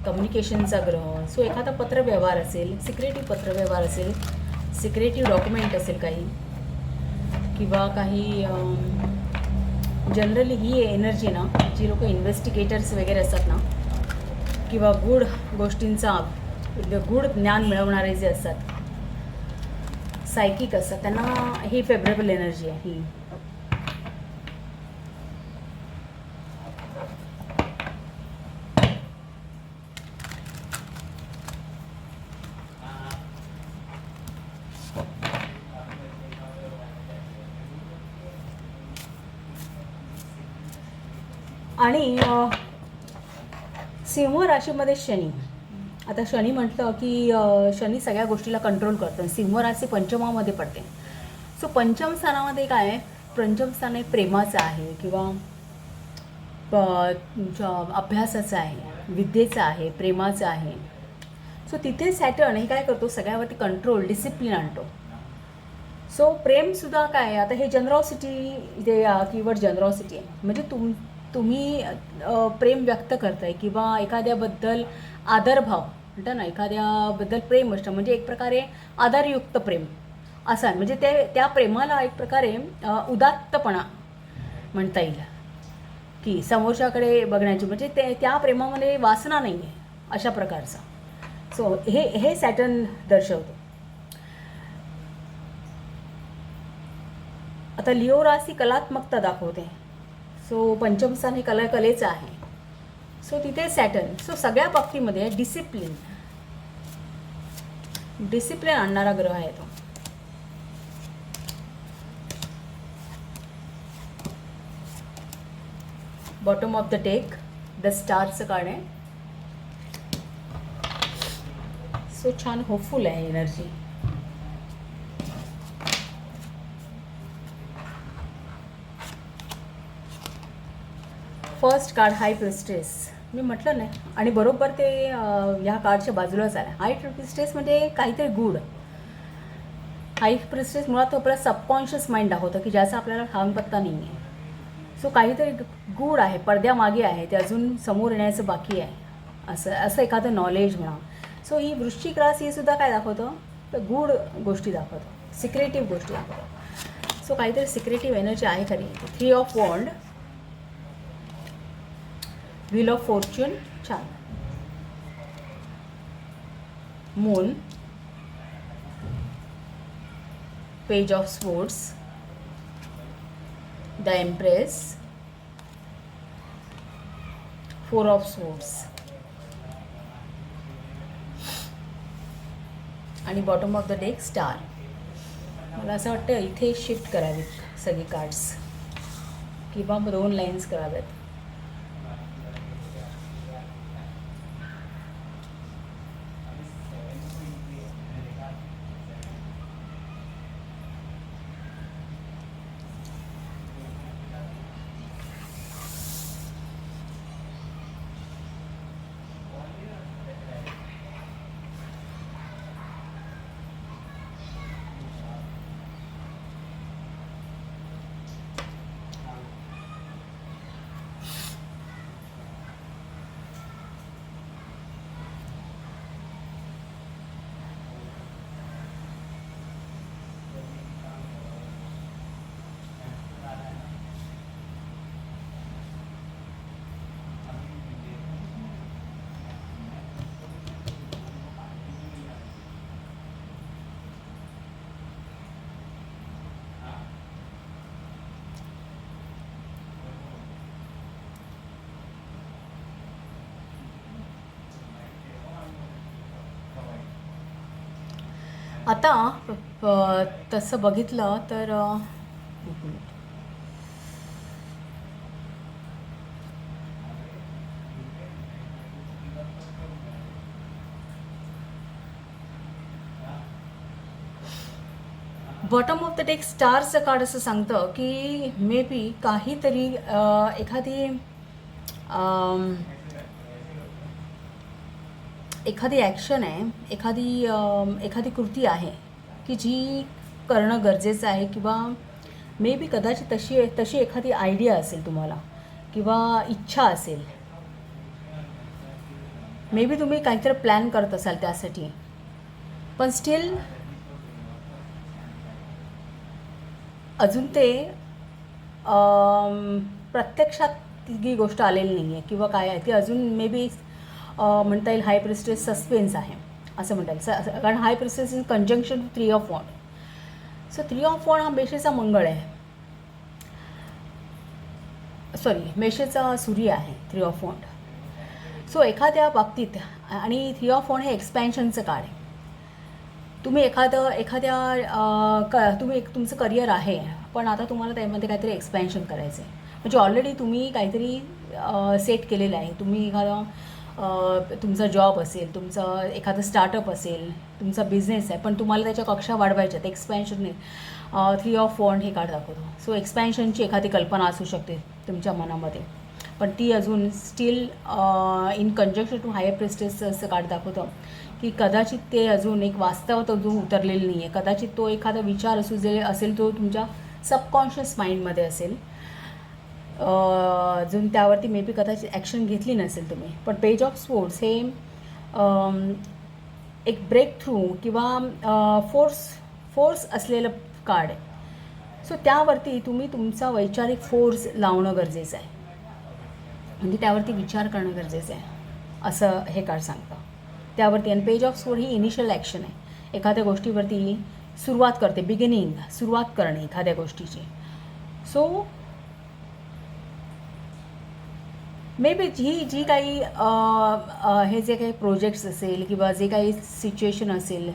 कम्युनिकेशनचा ग्रह. सो एखादा पत्रव्यवहार असेल, सिक्रेटिव्ह पत्रव्यवहार असेल, सिक्रेटिव्ह डॉक्युमेंट असेल काही, किंवा काही जनरली ही एनर्जी ना, जी लोक इन्व्हेस्टिगेटर्स वगैरे असतात ना, किंवा गूढ गोष्टींचा गूढ ज्ञान मिळवणारे जे असतात, सायकिक असतात, त्यांना ही फेवरेबल एनर्जी आहे ही. आणि सिंह राशीमध्ये शनी. आता शनी म्हटलं की शनी सगळ्या गोष्टीला कंट्रोल करतो. सिंह राशी पंचमामध्ये पडते. सो पंचम स्थानामध्ये काय आहे, पंचम स्थान हे प्रेमाचं आहे, किंवा अभ्यासाचं आहे, विद्येचं आहे, प्रेमाचं आहे. सो तिथे सॅटर्न हे काय करतो, सगळ्यावरती कंट्रोल, डिसिप्लिन आणतो. सो प्रेमसुद्धा काय आहे, आता हे जनरॉसिटी, जे कीवर्ड जनरॉसिटी आहे, म्हणजे तुम्ही प्रेम व्यक्त करताय, किंवा एखाद्याबद्दल आदरभाव म्हणतात ना, एखाद्याबद्दल प्रेम असतं, म्हणजे एक प्रकारे आदरयुक्त प्रेम असं आहे. म्हणजे त्या प्रेमाला एक प्रकारे उदात्तपणा म्हणता येईल, की समोरच्याकडे बघण्याची, म्हणजे त्या प्रेमामध्ये वासना नाही आहे अशा प्रकारचा. सो हे सॅटर्न दर्शवतो. आता लिओ राशी कलात्मकता दाखवते. सो पंचम स्थान हे कलेचं आहे. सो तिथे सॅटर्न. सो सगळ्या बाबतीमध्ये डिसिप्लिन आणणारा ग्रह आहे तो. Bottom of the deck the स्टारचं कार्ड आहे. सो छान होपफुल आहे energy. First card high priestess. मी म्हटलं नाही, आणि बरोबर ते ह्या कार्डच्या बाजूलाच आलं. हाय प्रिस्टेस म्हणजे काहीतरी गूढ. हाय प्रिस्टेस मुळात आपला सबकॉन्शियस माइंड दाखवतं, की ज्याचा आपल्याला ठामपत्ता नाही आहे. सो काहीतरी गूढ आहे, पडद्यामागे आहे, ते अजून समोर येण्याचं बाकी आहे, असं एखादं नॉलेज म्हणा. सो ही वृश्चिक राशी सुद्धा काय दाखवतं, तर गूढ गोष्टी दाखवतं, सिक्रेटिव्ह गोष्टी दाखवतं. सो काहीतरी सिक्रेटिव्ह एनर्जी आहे खरी. 3 of wand, wheel of fortune, छान. Moon, page of swords, the empress, 4 of swords. आणि bottom of the deck star. मला असं वाटतं इथे शिफ्ट करावीत सगळी कार्ड्स किंवा 2 लाईन्स कराव्यात. आता तसं बघितलं तर बॉटम ऑफ द डेक स्टारचं कार्ड असं सांगतं की मे बी काहीतरी एखादी ॲक्शन आहे, एखादी कृती आहे की जी करणं गरजेचं आहे किंवा मे बी कदाचित तशी एखादी आयडिया असेल तुम्हाला किंवा इच्छा असेल. मे बी तुम्ही काहीतरी प्लॅन करत असाल त्यासाठी, पण स्टील अजून ते प्रत्यक्षात ती गोष्ट आलेली नाही आहे किंवा काय आहे ती अजून मे बी म्हणता येईल हाय प्रिस्टेस सस्पेन्स आहे असं म्हणता येईल. कारण high priestess is conjunction 3 of wand. So 3 of wand हा मेषेचा मंगळ आहे, मेषेचा सूर्य आहे 3 ऑफ वॉन्ड. सो एखाद्या बाबतीत आणि 3 ऑफ वॉन्ड हे एक्सपॅन्शनचं काळ आहे. तुम्ही तुम्ही तुमचं करिअर आहे पण आता तुम्हाला त्यामध्ये काहीतरी एक्सपॅन्शन करायचं आहे. म्हणजे ऑलरेडी तुम्ही काहीतरी सेट केलेलं आहे. तुम्ही तुमचा जॉब असेल, तुमचं एखादं स्टार्टअप असेल, तुमचा बिझनेस आहे, पण तुम्हाला त्याच्या कक्षा वाढवायच्या आहेत. एक्सपॅन्शनने 3 ऑफ वॉन्ड हे कार्ड दाखवतो. सो एक्सपॅन्शनची एखादी कल्पना असू शकते तुमच्या मनामध्ये, पण ती अजून still in conjunction to higher प्रिस्टेसचं असं कार्ड दाखवतं की कदाचित ते अजून एक वास्तवात अजून उतरलेलं नाही आहे. कदाचित तो एखादा विचार असेल तो तुमच्या सबकॉन्शियस माइंडमध्ये असेल. अजून त्यावरती मे बी कदाचित ॲक्शन घेतली नसेल तुम्ही. पण पेज ऑफ स्पोर्ट्स हे एक ब्रेक थ्रू किंवा फोर्स असलेलं कार्ड आहे. सो त्यावरती तुम्ही तुमचा वैचारिक फोर्स लावणं गरजेचं आहे, म्हणजे त्यावरती विचार करणं गरजेचं आहे असं हे कार्ड सांगतं त्यावरती. आणि page of sport he initial action आहे. एखाद्या गोष्टीवरती सुरुवात करणे एखाद्या गोष्टीची. सो मे बी जी काही हे जे काही प्रोजेक्ट्स असेल किंवा जे काही सिच्युएशन असेल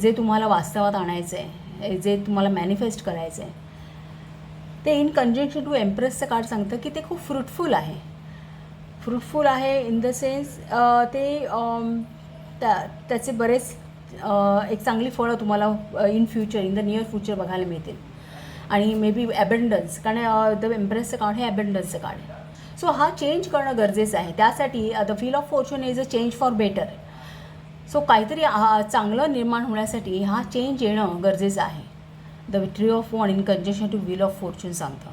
जे तुम्हाला वास्तवात आणायचं आहे, जे तुम्हाला मॅनिफेस्ट करायचं आहे, ते इन कंजंक्शन टू एम्प्रेसचं कार्ड सांगतं की ते खूप फ्रुटफुल आहे इन द सेन्स ते त्याचे बरेच एक चांगली फळं तुम्हाला इन द नियर फ्युचर बघायला मिळतील. आणि मे बी ॲबंडन्स, कारण द एम्प्रेसचं कार्ड हे ॲबंडन्सचं कार्ड आहे. सो हा चेंज करणं गरजेचं आहे. त्यासाठी the wheel of fortune is a change for better. So काहीतरी चांगलं निर्माण होण्यासाठी हा चेंज येणं गरजेचं आहे. The 3 of wand in conjunction to wheel of fortune सांगतं.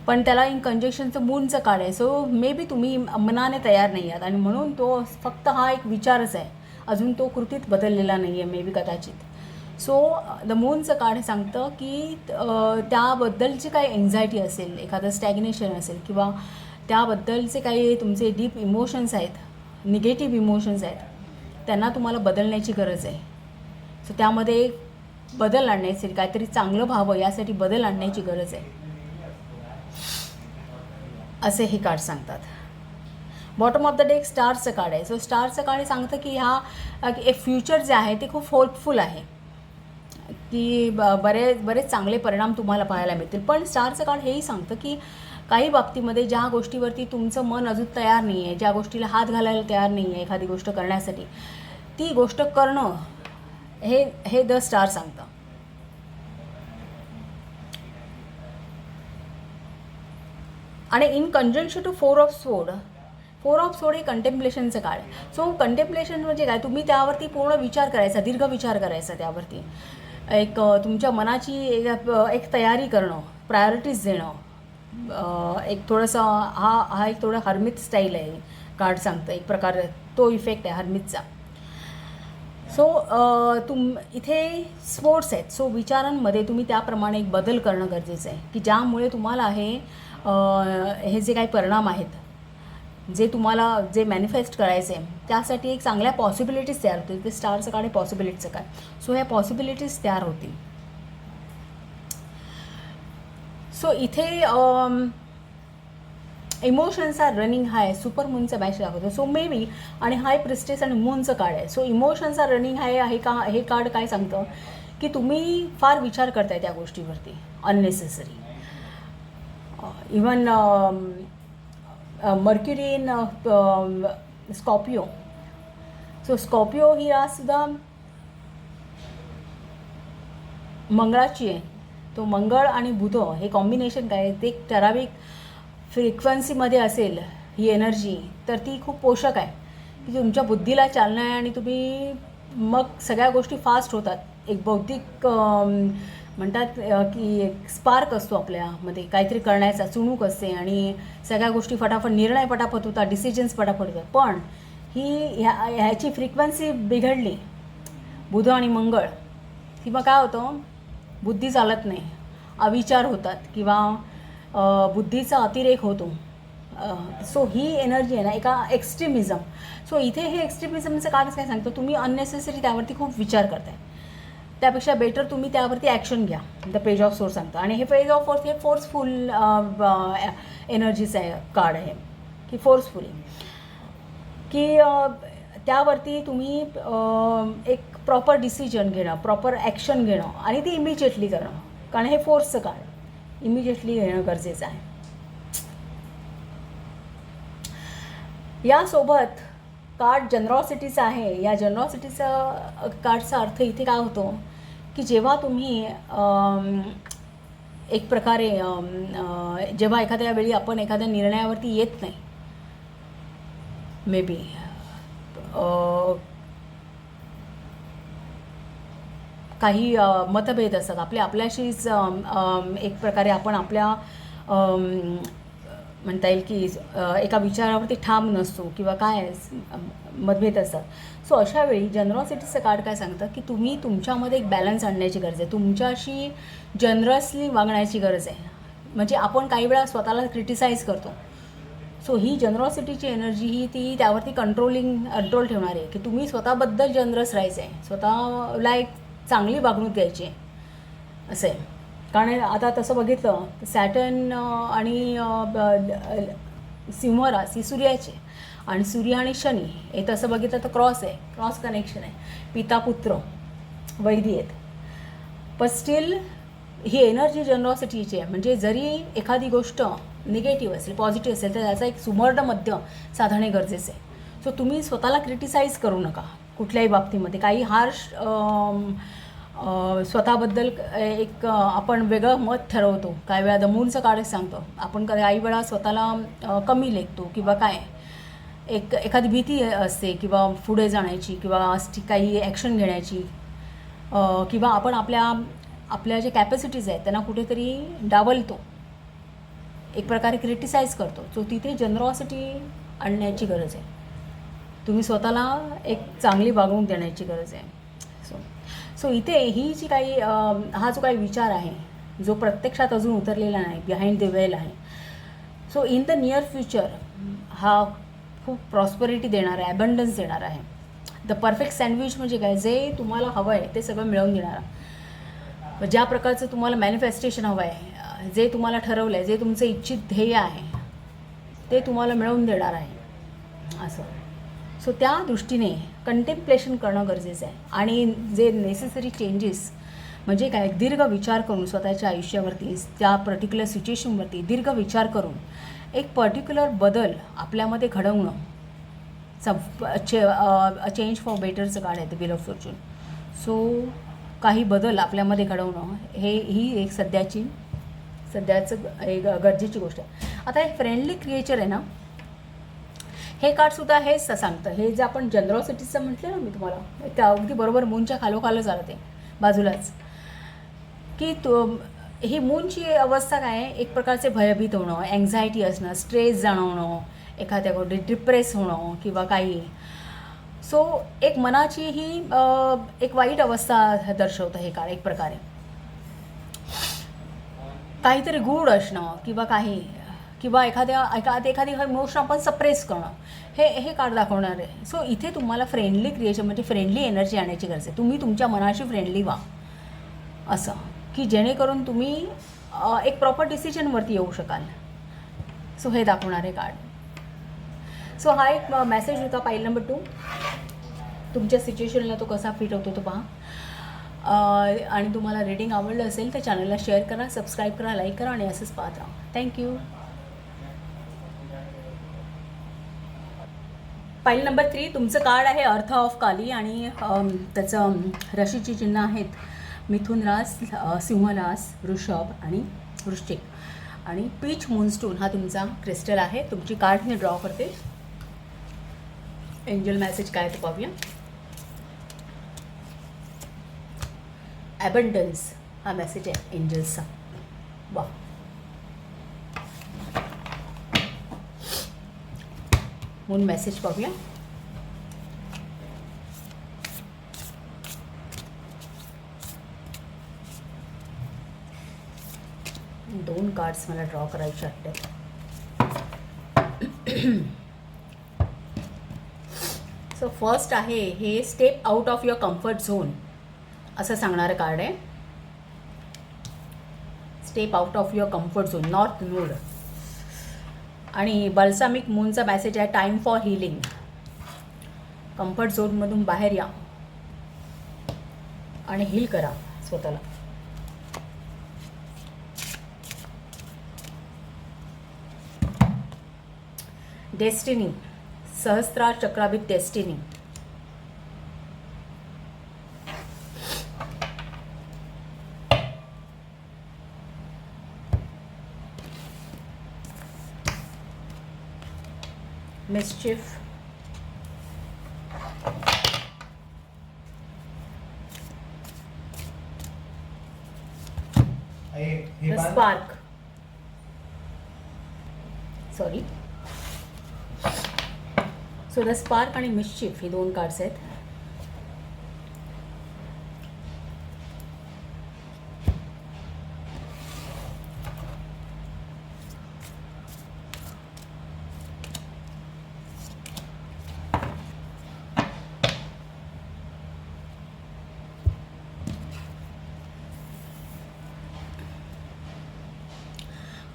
पण त्याला इन कंजंक्शनचं मूनचं कार्ड आहे. सो मे बी तुम्ही मनाने तयार नाही आहात आणि म्हणून तो फक्त हा एक विचारच आहे, अजून तो कृतीत बदललेला नाही आहे मे बी कदाचित. सो द मूनचं कार्ड सांगतं की त्याबद्दलची काही एन्झायटी असेल, एखादं स्टॅग्नेशन असेल किंवा त्याबद्दलचे काही तुमचे डीप इमोशन्स आहेत, निगेटिव्ह इमोशन्स आहेत, त्यांना तुम्हाला बदलण्याची गरज आहे. सो त्यामध्ये बदल आणण्यासाठी, काहीतरी चांगलं व्हावं यासाठी बदल आणण्याची गरज आहे असे हे कार्ड सांगतात. बॉटम ऑफ द डेक स्टारचं कार्ड आहे. सो स्टारचं कार्ड हे सांगतं की एक फ्युचर जे आहे ते खूप होपफुल आहे, की बरेच चांगले परिणाम तुम्हाला पाहायला मिळतील. पण स्टारचं कार्ड हेही सांगतं की काही बाबतीमध्ये ज्या गोष्टीवरती तुमचं मन अजून तयार नाही आहे, ज्या गोष्टीला हात घालायला तयार नाही आहे एखादी गोष्ट करण्यासाठी, ती गोष्ट करणं हे द स्टार सांगतं. आणि इन कंजंक्शन टू 4 ऑफ सोड हे कंटेम्प्लेशनचं काळ आहे. सो कंटेम्प्लेशन म्हणजे काय, तुम्ही त्यावरती पूर्ण विचार करायचा, दीर्घ विचार करायचा त्यावरती. एक तुमच्या मनाची एक तयारी करणं, प्रायोरिटीज देणं. एक थोडंसं हा एक थोडं हर्मित स्टाईल आहे कार्ड सांगतं, एक प्रकार तो इफेक्ट आहे हर्मितचा. सो इथे स्पोर्ट्स आहेत. सो विचारांमध्ये तुम्ही त्याप्रमाणे एक बदल करणं गरजेचं आहे, की ज्यामुळे तुम्हाला हे जे काही परिणाम आहेत, जे मॅनिफेस्ट करायचे आहे, त्यासाठी एक चांगल्या पॉसिबिलिटीज तयार होतील. ते स्टारचं कार्ड पॉसिबिलिटीचं काय. सो ह्या पॉसिबिलिटीज तयार होतील. सो इथे emotions are running high, super मूनचा match दाखवतो. सो मे बी आणि हाय प्रिस्टेस आणि मूनचं कार्ड आहे. सो इमोशन्स आर रनिंग हाय हे कार्ड काय सांगतं, की तुम्ही फार विचार करताय त्या गोष्टीवरती unnecessary. Even Mercury in Scorpio. So Scorpio ही सुद्धा मंगळाची आहे. तो मंगळ आणि बुध हे कॉम्बिनेशन काय, ते ठराविक फ्रिक्वेन्सीमध्ये असेल ही एनर्जी, तर ती खूप पोषक आहे, की तुमच्या बुद्धीला चालना आहे आणि तुम्ही मग सगळ्या गोष्टी फास्ट होतात. एक बौद्धिक म्हणतात की एक स्पार्क असतो आपल्यामध्ये, काहीतरी करण्याचा चुणूक असते आणि सगळ्या गोष्टी फटाफट, निर्णय पटापट होतात, डिसिजन्स पटापट होतात. पण ह्याची फ्रिक्वेन्सी बिघडली बुध आणि मंगळ, की मग काय होतं, बुद्धी चालत नाही, अविचार होतात किंवा बुद्धीचा अतिरेक होतो. सो ही एनर्जी आहे ना एका एक्स्ट्रीमिझम. सो इथे हे एक्स्ट्रीमिझमचं कारण काय सांगतं, तुम्ही अननेसेसरी त्यावरती खूप विचार करताय, त्यापेक्षा बेटर तुम्ही त्यावरती ॲक्शन घ्या. द पेज ऑफ सोर्स सांगतं. आणि हे पेज ऑफ सोर्स हे फोर्सफुल एनर्जीचं आहे कार्ड आहे, की फोर्सफुली, की त्यावरती तुम्ही एक प्रॉपर डिसिजन घेणं, प्रॉपर ॲक्शन घेणं आणि ती इमिजिएटली करणं. कारण हे फोर्सचं कार्ड इमिजिएटली घेणं गरजेचं आहे. यासोबत कार्ड जनरॉसिटीचं आहे. या जनरॉसिटीचा कार्डचा अर्थ इथे काय होतो, की जेव्हा तुम्ही एक प्रकारे जेव्हा एखाद्या वेळी आपण एखाद्या निर्णयावरती येत नाही, मे बी काही मतभेद असतात आपल्याशीच, एक प्रकारे आपण आपल्या म्हणता येईल की एका विचारावरती ठाम नसतो किंवा काय मतभेद असतात. सो अशा वेळी जनरॉसिटीचं कार्ड काय सांगतं, की तुम्ही तुमच्यामध्ये एक बॅलन्स आणण्याची गरज आहे, तुमच्याशी जनरसली वागण्याची गरज आहे. म्हणजे आपण काही वेळा स्वतःला क्रिटिसाइज करतो. सो ही जनरॉसिटीची एनर्जी ही ती त्यावरती कंट्रोल ठेवणारी आहे, की तुम्ही स्वतःबद्दल जनरस राहायचं आहे, स्वतःला एक चांगली वागणूक द्यायची आहे असं आहे. कारण आता तसं बघितलं तर सॅटर्न आणि सिंह राशी सूर्याचे, आणि सूर्य आणि शनी हे तसं बघितलं तर क्रॉस कनेक्शन आहे, पिता पुत्र वैदी आहेत. पण स्टील ही एनर्जी जनरॉसिटीची आहे. म्हणजे जरी एखादी गोष्ट निगेटिव्ह असेल पॉझिटिव्ह असेल तर त्याचा एक सुमर्द मध्य साधणे गरजेचं आहे. सो तुम्ही स्वतःला क्रिटिसाइज करू नका कुठल्याही बाबतीमध्ये. काही हार्श स्वतःबद्दल एक आपण वेगळं मत ठरवतो, काही वेळा दमूनचं काळच सांगतो आपण, काही वेळा स्वतःला कमी लेखतो किंवा काय एखादी भीती असते किंवा पुढे जाण्याची किंवा काही ॲक्शन घेण्याची, किंवा आपण आपल्या जे कॅपॅसिटीज आहेत त्यांना कुठेतरी डावलतो, एक प्रकारे क्रिटिसाइज करतो. सो तिथे जनरॉसिटी आणण्याची गरज आहे. तुम्ही स्वतःला एक चांगली वागणूक देण्याची गरज आहे. सो इथे ही जी काही हा जो काही विचार आहे जो प्रत्यक्षात अजून उतरलेला नाही, बिहाइंड द वेल आहे. So in the near future हा खूप प्रॉस्परिटी देणार आहे, ॲबंडन्स देणार आहे. द परफेक्ट सँडविच म्हणजे काय, जे तुम्हाला हवं आहे ते सगळं मिळवून देणार. ज्या प्रकारचं तुम्हाला मॅनिफेस्टेशन हवं आहे, जे तुम्हाला ठरवलं आहे, जे तुमचं इच्छित ध्येय आहे ते तुम्हाला मिळवून देणार आहे. असं. सो त्या दृष्टीने कंटेम्प्लेशन करणं गरजेचं आहे. आणि जे नेसेसरी चेंजेस म्हणजे काय, दीर्घ विचार करून स्वतःच्या आयुष्यावरती, त्या पर्टिक्युलर सिच्युएशनवरती दीर्घ विचार करून एक पर्टिक्युलर बदल आपल्यामध्ये घडवणं. चेंज फॉर बेटरचं कार्ड आहे ते व्हील ऑफ फॉर्च्यून. सो काही बदल आपल्यामध्ये घडवणं ही एक सध्याचं एक गरजेची गोष्ट आहे. आता एक फ्रेंडली क्रिएचर आहे ना, हे कार्डसुद्धा हेच सांगतं. हे जे आपण जनरॉसिटीचं म्हटलं ना मी तुम्हाला, त्या अगदी बरोबर मूनच्या खालोखालच आलं ते बाजूलाच, की ही मूनची अवस्था काय आहे, एक प्रकारचे भयभीत होणं, अँझायटी असणं, स्ट्रेस जाणवणं, एखाद्या गोष्टी डिप्रेस होणं किंवा काही. सो एक मनाची ही एक वाईट अवस्था दर्शवतं हे कार्ड एक प्रकारे. काहीतरी गूढ असणं किंवा काही, किंवा एखादी इमोशन आपण सप्रेस करणं, हे कार्ड दाखवणार आहे. सो इथे तुम्हाला फ्रेंडली क्रिएशन म्हणजे फ्रेंडली एनर्जी आणण्याची गरज आहे. तुम्ही तुमच्या मनाशी फ्रेंडली व्हा, असं की जेणेकरून तुम्ही एक प्रॉपर डिसिजनवरती येऊ शकाल. सो हे दाखवणारे कार्ड. सो हा एक मेसेज होता पाईल नंबर 2. तुमच्या सिच्युएशनला तो कसा फिट होतो तो पहा. आणि तुम्हाला रीडिंग आवडलं असेल तर चॅनलला शेअर करा, सबस्क्राईब करा, लाईक करा आणि असंच पाहत राहा. थँक्यू. पाईल नंबर 3 तुमचं कार्ड आहे अर्थ ऑफ काली आणि त्याचं राशीची चिन्ह आहेत मिथुन रास, सिंह रास, वृषभ आणि वृश्चिक. आणि पीच मूनस्टोन हा तुमचा क्रिस्टल आहे. तुमची कार्ड मी ड्रॉ करते. एंजल मेसेज काय ते पाहूया. ॲबंडन्स हा मेसेज आहे एंजल्सचा. वा, मून मेसेज पाहूया. दोन कार्ड्स मला ड्रॉ करायचे वाटते. सो फर्स्ट आहे हे step out of your comfort zone असं सांगणारं कार्ड आहे. Step out of your comfort zone, north node. आणि बल्सामिक मूनचा मेसेज आहे टाईम फॉर हिलिंग. कम्फर्ट झोनमधून बाहेर या आणि हील करा स्वतःला. डेस्टिनी, सहस्त्रार चक्राभित destiny. Mischief, the spark, sorry. So the spark आणि मिस्चिफ ही दोन कार्ड्स आहेत.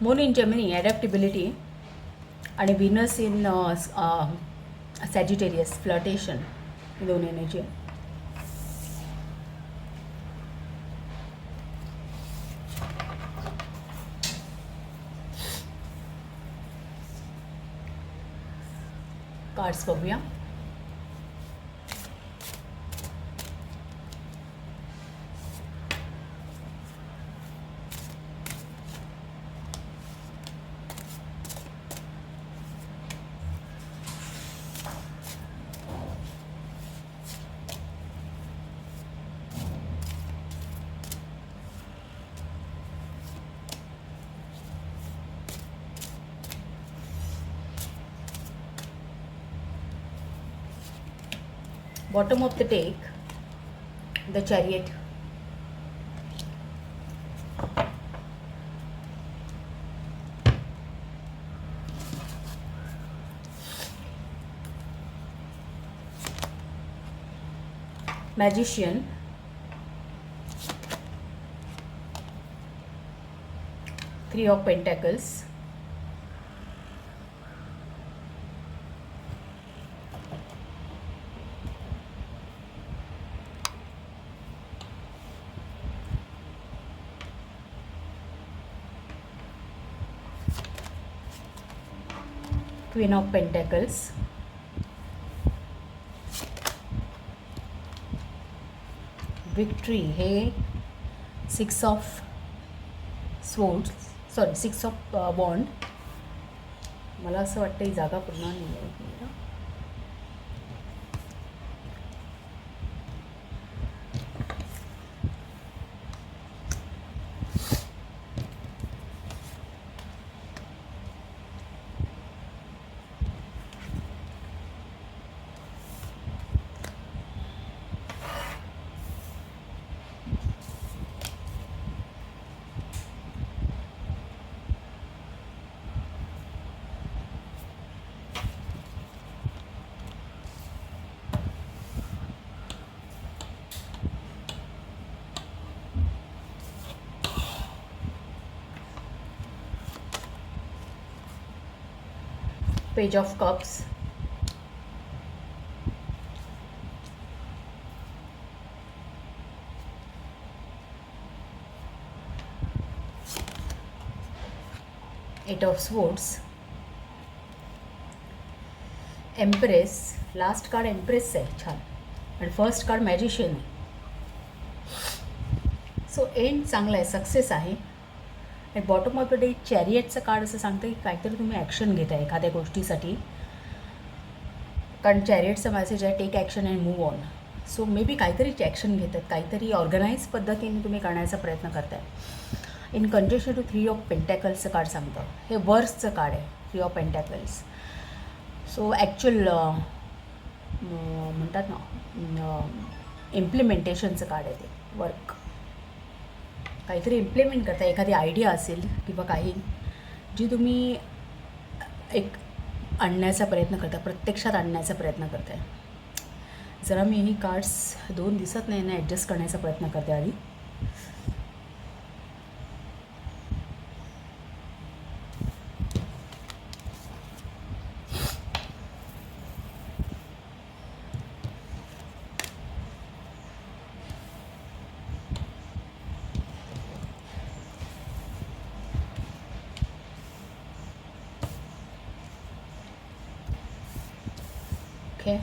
Moon in Gemini, adaptability. आणि व्हीनस इन सॅजिटेरियस, फ्लर्टेशन. ही दोन एनर्जी आहे. कार्ड्स बघूया. Bottom of the deck, the Chariot. Magician. Three of Pentacles. Queen of pentacles, victory हे 6 ऑफ स्वॉर्ड्स, सॉरी 6 ऑफ वॉन्ड. मला असं वाटतं ही जागा पूर्ण नाही आहे. Page of Cups, Eight of Swords, Empress. Last card empress आहे, छान. आणि फर्स्ट कार्ड मॅजिशियन आहे. सो एंड चांगला आहे, सक्सेस आहे. आणि बॉटम ऑफ द डे चॅरियटचं कार्ड असं सांगतं की काहीतरी तुम्ही ॲक्शन घेत आहे एखाद्या गोष्टीसाठी, कारण चॅरियटचं मेसेज आहे take action and move on. So maybe काहीतरी ॲक्शन घेत आहेत, काहीतरी ऑर्गनाईज पद्धतीने तुम्ही करण्याचा प्रयत्न करताय. इन कंजेशन टू 3 ऑफ पेंटॅकल्सचं कार्ड सांगतं, हे वर्क्सचं कार्ड आहे 3 ऑफ पेंटॅकल्स. सो ॲक्च्युअल म्हणतात ना इम्प्लिमेंटेशनचं कार्ड आहे ते, वर्क. काहीतरी इम्प्लिमेंट करता, एखादी आयडिया असेल किंवा काही जी तुम्ही एक आणण्याचा प्रयत्न करता, प्रत्यक्षात आणण्याचा प्रयत्न करताय. जरा मी ही कार्ड्स 2 दिसत नाही ना, ॲडजस्ट करण्याचा प्रयत्न करते आधी. ओके,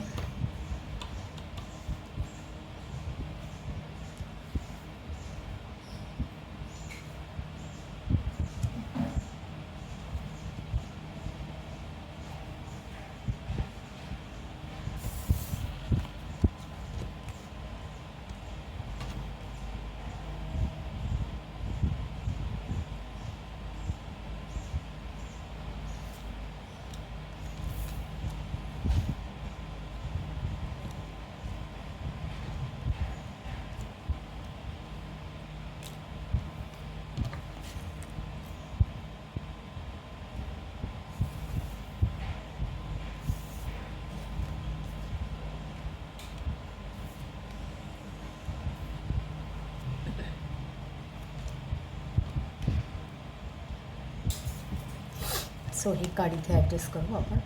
सो ही कार्ड इथे ॲडजस्ट करू आपण,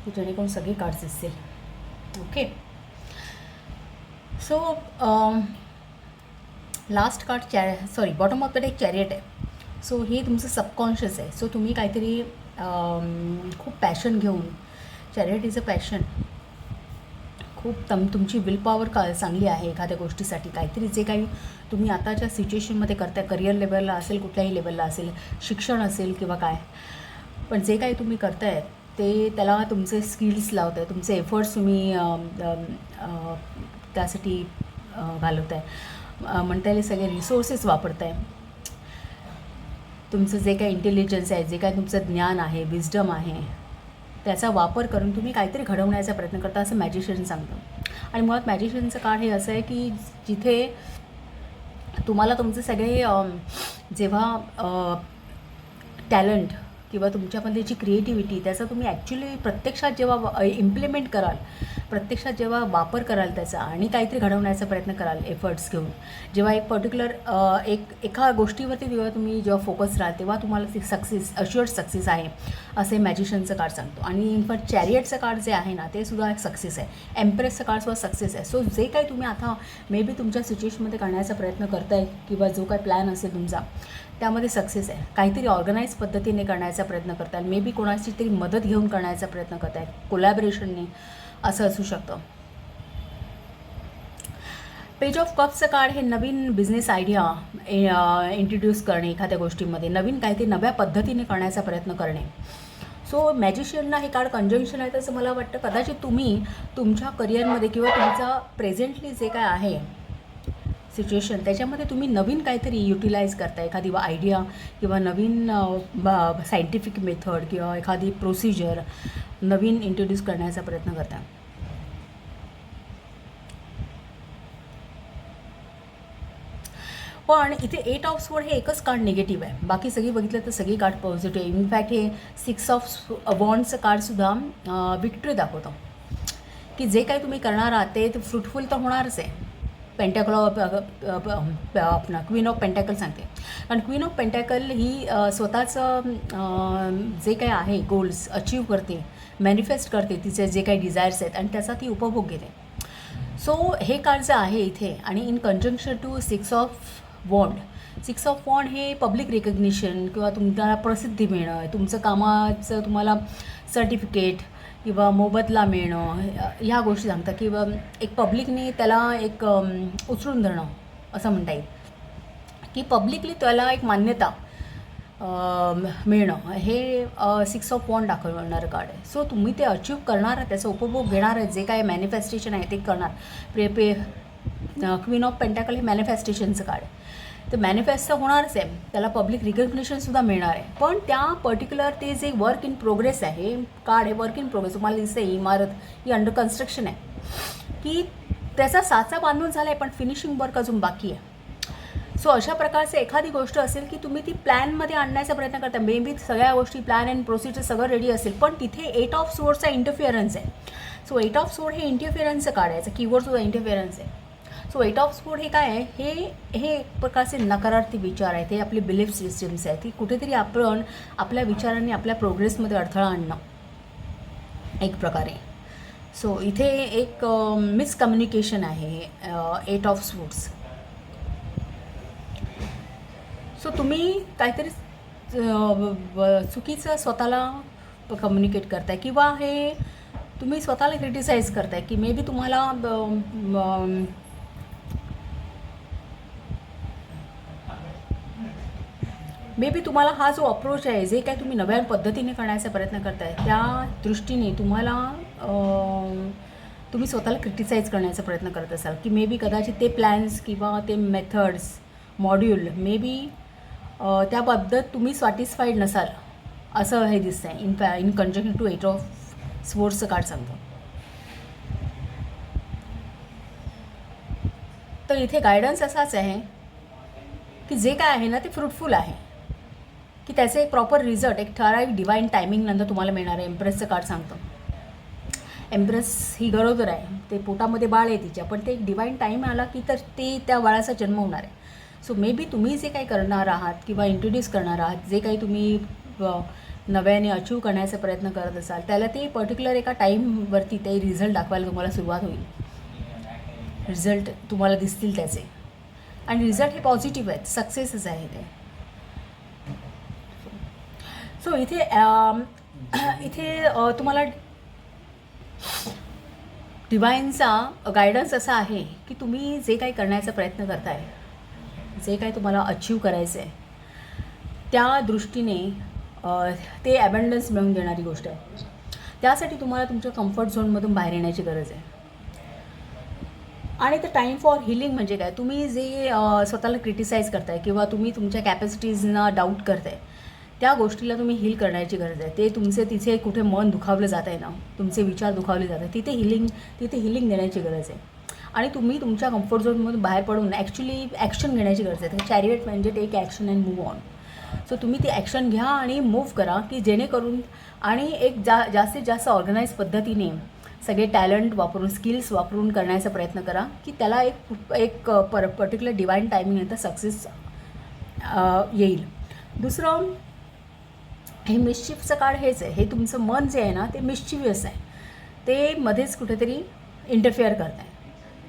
की जेणेकरून सगळी कार्ड्स दिसतील. Okay, so last card bottom of the day chariot आहे. सो हे तुमचं सबकॉन्शियस आहे. सो तुम्ही काहीतरी खूप पॅशन घेऊन, चॅरियट इज अ पॅशन, खूप तुमची विल पॉवर चांगली आहे एखाद्या गोष्टीसाठी. काहीतरी जे काही तुम्ही आताच्या सिच्युएशनमध्ये करताय, करिअर लेवलला असेल, कुठल्याही लेवलला असेल, शिक्षण असेल किंवा काय, पण जे काही तुम्ही करताय ते त्याला तुमचे स्किल्स लावत आहे, तुमचे एफर्ट्स तुम्ही त्यासाठी घालवत आहे, म्हणता येईल सगळे रिसोर्सेस वापरत आहे. तुमचं जे काही इंटेलिजन्स आहे, जे काही तुमचं ज्ञान आहे, विजडम आहे, त्याचा वापर करून तुम्ही काहीतरी घडवण्याचा प्रयत्न करता असं मॅजिशियन सांगतं. आणि मुळात मॅजिशियनचं कार्ड हे असं आहे की जिथे तुम्हाला तुमचे सगळे जेव्हा टॅलेंट किंवा तुमच्यामध्ये जी क्रिएटिव्हिटी, त्याचा तुम्ही ॲक्च्युली प्रत्यक्षात जेव्हा इम्प्लिमेंट कराल, प्रत्यक्षात जेव्हा वापर कराल त्याचा आणि काहीतरी घडवण्याचा प्रयत्न कराल एफर्ट्स घेऊन, जेव्हा एक पर्टिक्युलर एका गोष्टीवरती जेव्हा फोकस राहाल, तेव्हा तुम्हाला ती सक्सेस, अश्युअर्ड सक्सेस आहे असे मॅजिशियनचं कार्ड सांगतो. आणि इनफॅक्ट चॅरियटचं कार्ड जे आहे ना, ते सुद्धा एक सक्सेस आहे. एम्प्रेसचं कार्डसुद्धा सक्सेस आहे. सो जे काही तुम्ही आता मे बी तुमच्या सिच्युएशनमध्ये करण्याचा प्रयत्न करताय किंवा जो काही प्लॅन असेल तुमचा, त्यामध्ये सक्सेस आहे. काहीतरी ऑर्गनाईज पद्धतीने करण्याचा प्रयत्न करताय, मे बी कोणाची तरी मदत घेऊन करण्याचा प्रयत्न करताय, कोलॅबरेशनने असं असू शकतं. पेज ऑफ कप्सचं कार्ड हे नवीन बिझनेस आयडिया इंट्रोड्यूस करणे, एखाद्या गोष्टीमध्ये नवीन काहीतरी नव्या पद्धतीने करण्याचा प्रयत्न करणे. सो मॅजिशियनला हे कार्ड कंजंक्शन आहे, तसं मला वाटतं कदाचित तुम्ही तुमच्या करिअरमध्ये किंवा तुमचा प्रेझेंटली जे काय आहे सिच्युएशन त्याच्यामध्ये तुम्ही नवीन काहीतरी युटिलाइज करता, एखादी आयडिया किंवा नवीन सायंटिफिक मेथड किंवा एखादी प्रोसिजर नवीन इंट्रोड्यूस करण्याचा प्रयत्न करता. पण इथे 8 ऑफ स्वॉर्ड हे एकच कार्ड निगेटिव्ह आहे, बाकी सगळी बघितलं तर सगळी कार्ड पॉझिटिव्ह आहे. इनफॅक्ट हे 6 ऑफ वॉन्डचं कार्डसुद्धा विक्ट्री दाखवतं की जे काही तुम्ही करणार आहात ते फ्रुटफुल तर होणारच आहे. पेंटॅकल आपला क्वीन ऑफ पेंटॅकल सांगते, कारण क्वीन ऑफ पेंटॅकल ही स्वतःचं जे काही आहे गोल्स अचीव करते, मॅनिफेस्ट करते तिचे जे काही डिझायर्स आहेत आणि त्याचा ती उपभोग घेते. सो हे कार्ड जे आहे इथे आणि इन कंजंक्शन टू 6 ऑफ वॉन्ड हे पब्लिक रिकग्निशन किंवा तुम्हाला प्रसिद्धी मिळणं, तुमचं कामाचं तुम्हाला सर्टिफिकेट किंवा मोबदला मिळणं, ह्या गोष्टी सांगतात किंवा एक पब्लिकने त्याला एक उचलून धरणं असं म्हणता येईल की पब्लिकली त्याला एक मान्यता मिळणं, हे 6 ऑफ वॉन्ड दाखवणारं कार्ड आहे. सो तुम्ही ते अचीव करणार, त्याचा उपभोग घेणार आहे, जे काय मॅनिफेस्टेशन आहे ते करणार. क्वीन ऑफ पेंटॅकल हे मॅनिफेस्टेशनचं कार्ड आहे, तर मॅनिफेस्ट तर होणारच आहे, त्याला पब्लिक रिकग्निशनसुद्धा मिळणार आहे. पण त्या पर्टिक्युलर ते जे वर्क इन प्रोग्रेस आहे, कार्ड हे वर्क इन प्रोग्रेस, तुम्हाला दिसते इमारत ही अंडर कन्स्ट्रक्शन आहे की त्याचा साचा बांधून झाला आहे पण फिनिशिंग वर्क अजून बाकी आहे. सो अशा प्रकारचे एखादी गोष्ट असेल की तुम्ही ती प्लॅनमध्ये आणण्याचा प्रयत्न करता, मे बी सगळ्या गोष्टी प्लॅन अँड प्रोसिजर सगळं रेडी असेल पण तिथे 8 ऑफ स्वॉर्डचा इंटरफिअरन्स आहे. सो 8 ऑफ स्वॉर्ड हे इंटरफिअरन्सचं कार्ड आहे, याचा कीवर्डसुद्धा इंटरफिअरन्स आहे. सो 8 ऑफ स्वॉर्ड हे काय आहे, हे एक प्रकारचे नकारार्थी विचार आहेत, हे आपली बिलीफ सिस्टम्स आहेत की कुठेतरी आपण आपल्या विचारांनी आपल्या प्रोग्रेसमध्ये अडथळा आणणं एक प्रकारे. सो इथे एक मिसकम्युनिकेशन आहे 8 ऑफ स्वॉर्ड्स. सो तुम्ही काहीतरी चुकीचं स्वतःला कम्युनिकेट करताय किंवा हे तुम्ही स्वतःला क्रिटिसाइज करताय की मे बी तुम्हाला तुम्हाला हा जो अप्रोच आहे, जे काय तुम्ही नव्या पद्धतीने करण्याचा प्रयत्न करताय त्या दृष्टीने तुम्हाला तुम्ही स्वतःला क्रिटिसाइज करण्याचा प्रयत्न करत असाल की मे बी कदाचित ते प्लॅन्स किंवा ते मेथड्स मॉड्यूल मे बी त्याबाबत तुम्ही सॅटिस्फाईड नसाल असं हे दिसतं आहे. इन कंजंक्शन टू 8 ऑफ स्वॉर्ड्सचं कार्ड सांगतं. तर इथे गायडन्स असाच आहे की जे काय आहे ना ते फ्रुटफुल आहे, की त्याचे एक प्रॉपर रिझल्ट एक ठराविक डिवाईन टायमिंगनंतर तुम्हाला मिळणार आहे. एम्प्रेसचं कार्ड सांगतं. एम्प्रेस ही गरोदर आहे, ते पोटामध्ये बाळ आहे तिच्या, पण ते एक डिवाईन टाईम आला की तर ते त्या बाळाचा जन्म होणार आहे. सो मे बी तुम्ही जे काही करणार आहात किंवा इंट्रोड्यूस करणार आहात, जे काही तुम्ही नव्याने अचीव करण्याचा प्रयत्न करत असाल त्याला ते पर्टिक्युलर एका टाईमवरती ते रिझल्ट दाखवायला तुम्हाला सुरुवात होईल. रिझल्ट तुम्हाला दिसतील त्याचे, आणि रिझल्ट हे पॉझिटिव्ह आहेत, सक्सेसच आहे ते. सो इथे तुम्हाला डिवाईनचा गायडन्स असा आहे की तुम्ही जे काही करण्याचा प्रयत्न करताय, जे काही तुम्हाला अचीव करायचं आहे त्या दृष्टीने ते ॲबंडन्स मिळवून देणारी गोष्ट आहे. त्यासाठी तुम्हाला तुमच्या कम्फर्ट झोनमधून बाहेर येण्याची गरज आहे. आणि ते टाईम फॉर हिलिंग म्हणजे काय, तुम्ही जे स्वतःला क्रिटिसाइज करताय किंवा तुम्ही तुमच्या कॅपॅसिटीजना डाऊट करताय त्या गोष्टीला तुम्ही हील करण्याची गरज आहे. ते तुमचे तिथे कुठे मन दुखावलं जात आहे ना, तुमचे विचार दुखावले जात आहे, तिथे हिलिंग देण्याची गरज आहे. आणि तुम्ही तुमच्या कम्फर्ट झोनमधून बाहेर पडून ॲक्च्युली ॲक्शन घेण्याची गरज आहे. चॅरियट म्हणजे take action and move on. So तुम्ही ती ॲक्शन घ्या आणि मूव्ह करा की जेणेकरून आणि एक जास्तीत जास्त ऑर्गनाईज पद्धतीने सगळे टॅलेंट वापरून स्किल्स वापरून करण्याचा प्रयत्न करा की त्याला एक पर्टिक्युलर डिवाईन टायमिंगनंतर सक्सेस येईल. दुसरं हे मिस्चिफचं कार्ड हेच आहे. हे तुमचं मन जे आहे ना ते मिस्चिवियस आहे, ते मध्येच कुठेतरी इंटरफिअर करत आहे.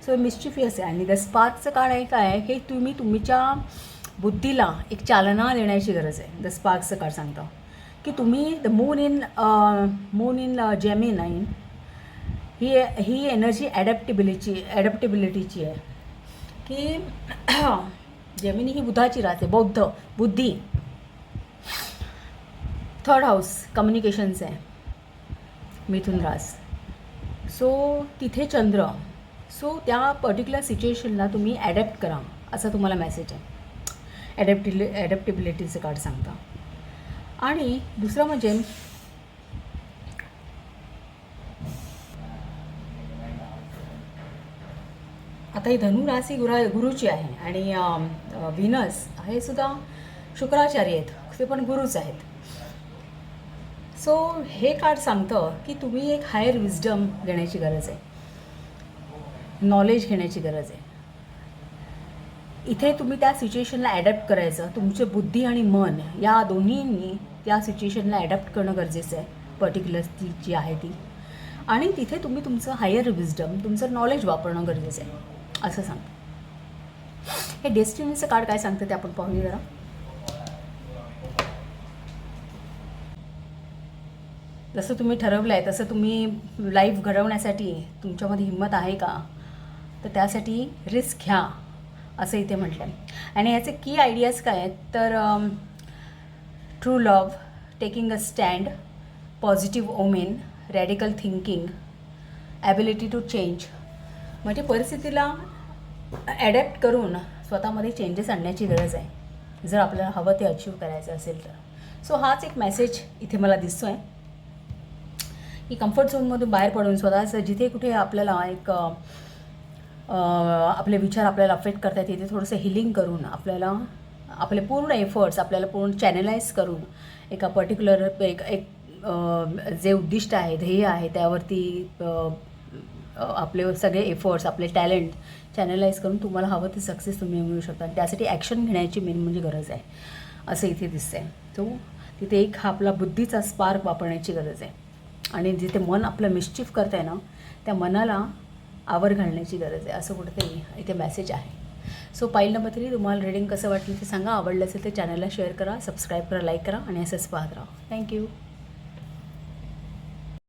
सो मिस्चिफियस आहे. आणि द स्पार्कचं कार्ड आहे काय, हे तुम्ही तुमच्या बुद्धीला एक चालना देण्याची गरज आहे. द स्पार्क्सचं कार्ड सांगतं की तुम्ही द मून इन जेमिनाइन ही एनर्जी ॲडॅप्टिबिलिटीची आहे की जेमिनी ही बुधाची राहते, बुद्धी. थर्ड हाऊस कम्युनिकेशन्स आहे, मिथुन रास. सो तिथे चंद्र. सो त्या पर्टिक्युलर सिच्युएशनला तुम्ही ॲडॅप्ट करा असा तुम्हाला मेसेज आहे. ॲडॅप्टिबिलिटीचं कार्ड सांगता. आणि दुसरं म्हणजे आता ही धनु राशी गुरुची आहे आणि व्हीनस हे सुद्धा शुक्राचार्य आहेत, ते पण गुरुच आहेत. सो हे कार्ड सांगतं की तुम्ही एक हायर विजडम घेण्याची गरज आहे, नॉलेज घेण्याची गरज आहे. इथे तुम्ही त्या सिच्युएशनला ॲडॅप्ट करायचं. तुमचे बुद्धी आणि मन या दोन्हींनी त्या सिच्युएशनला ॲडॅप्ट करणं गरजेचं आहे, पर्टिक्युलर ती जी आहे ती. आणि तिथे तुम्ही तुमचं हायर विजडम, तुमचं नॉलेज वापरणं गरजेचं आहे असं सांगतं. हे डेस्टिनीचं कार्ड काय सांगतं ते आपण पाहूया जरा. जसं तुम्ही ठरवलं आहे तसं तुम्ही लाईफ घडवण्यासाठी तुमच्यामध्ये हिंमत आहे का, तर त्यासाठी रिस्क घ्या असं इथे म्हटलं आहे. आणि याचे की आयडियाज काय आहेत तर true love, taking a stand, positive omen, radical thinking, ability to change. म्हणजे परिस्थितीला ॲडॅप्ट करून स्वतःमध्ये चेंजेस आणण्याची गरज आहे जर आपल्याला हवं ते अचीव करायचं असेल तर. सो हाच एक मेसेज इथे मला दिसतो आहे की कम्फर्ट झोनमधून बाहेर पडून स्वतःचं जिथे कुठे आपल्याला एक आपले विचार आपल्याला अफेक्ट करतात तिथे थोडंसं हिलिंग करून आपल्याला आपले पूर्ण एफर्ट्स आपल्याला पूर्ण चॅनलाइज करून एका पर्टिक्युलर एक जे उद्दिष्ट आहे, ध्येय आहे त्यावरती आपले सगळे एफर्ट्स, आपले टॅलेंट चॅनलाइज करून तुम्हाला हवं ते सक्सेस तुम्ही मिळू शकता. त्यासाठी ॲक्शन घेण्याची मेन म्हणजे गरज आहे असं इथे दिसतं आहे. तो तिथे एक हा आपला बुद्धीचा स्पार्क वापरण्याची गरज आहे. आणि जिथे मन आपलं मिस्चिफ करतं आहे ना त्या मनाला आवर घालण्याची गरज आहे असं कुठेतरी इथे मेसेज आहे. सो पाईल नंबर 3 तुम्हाला रीडिंग कसं वाटलं ते सांगा. आवडलं असेल तर चॅनलला शेअर करा, सबस्क्राईब करा, लाईक करा आणि असंच पाहत राहा. थँक्यू.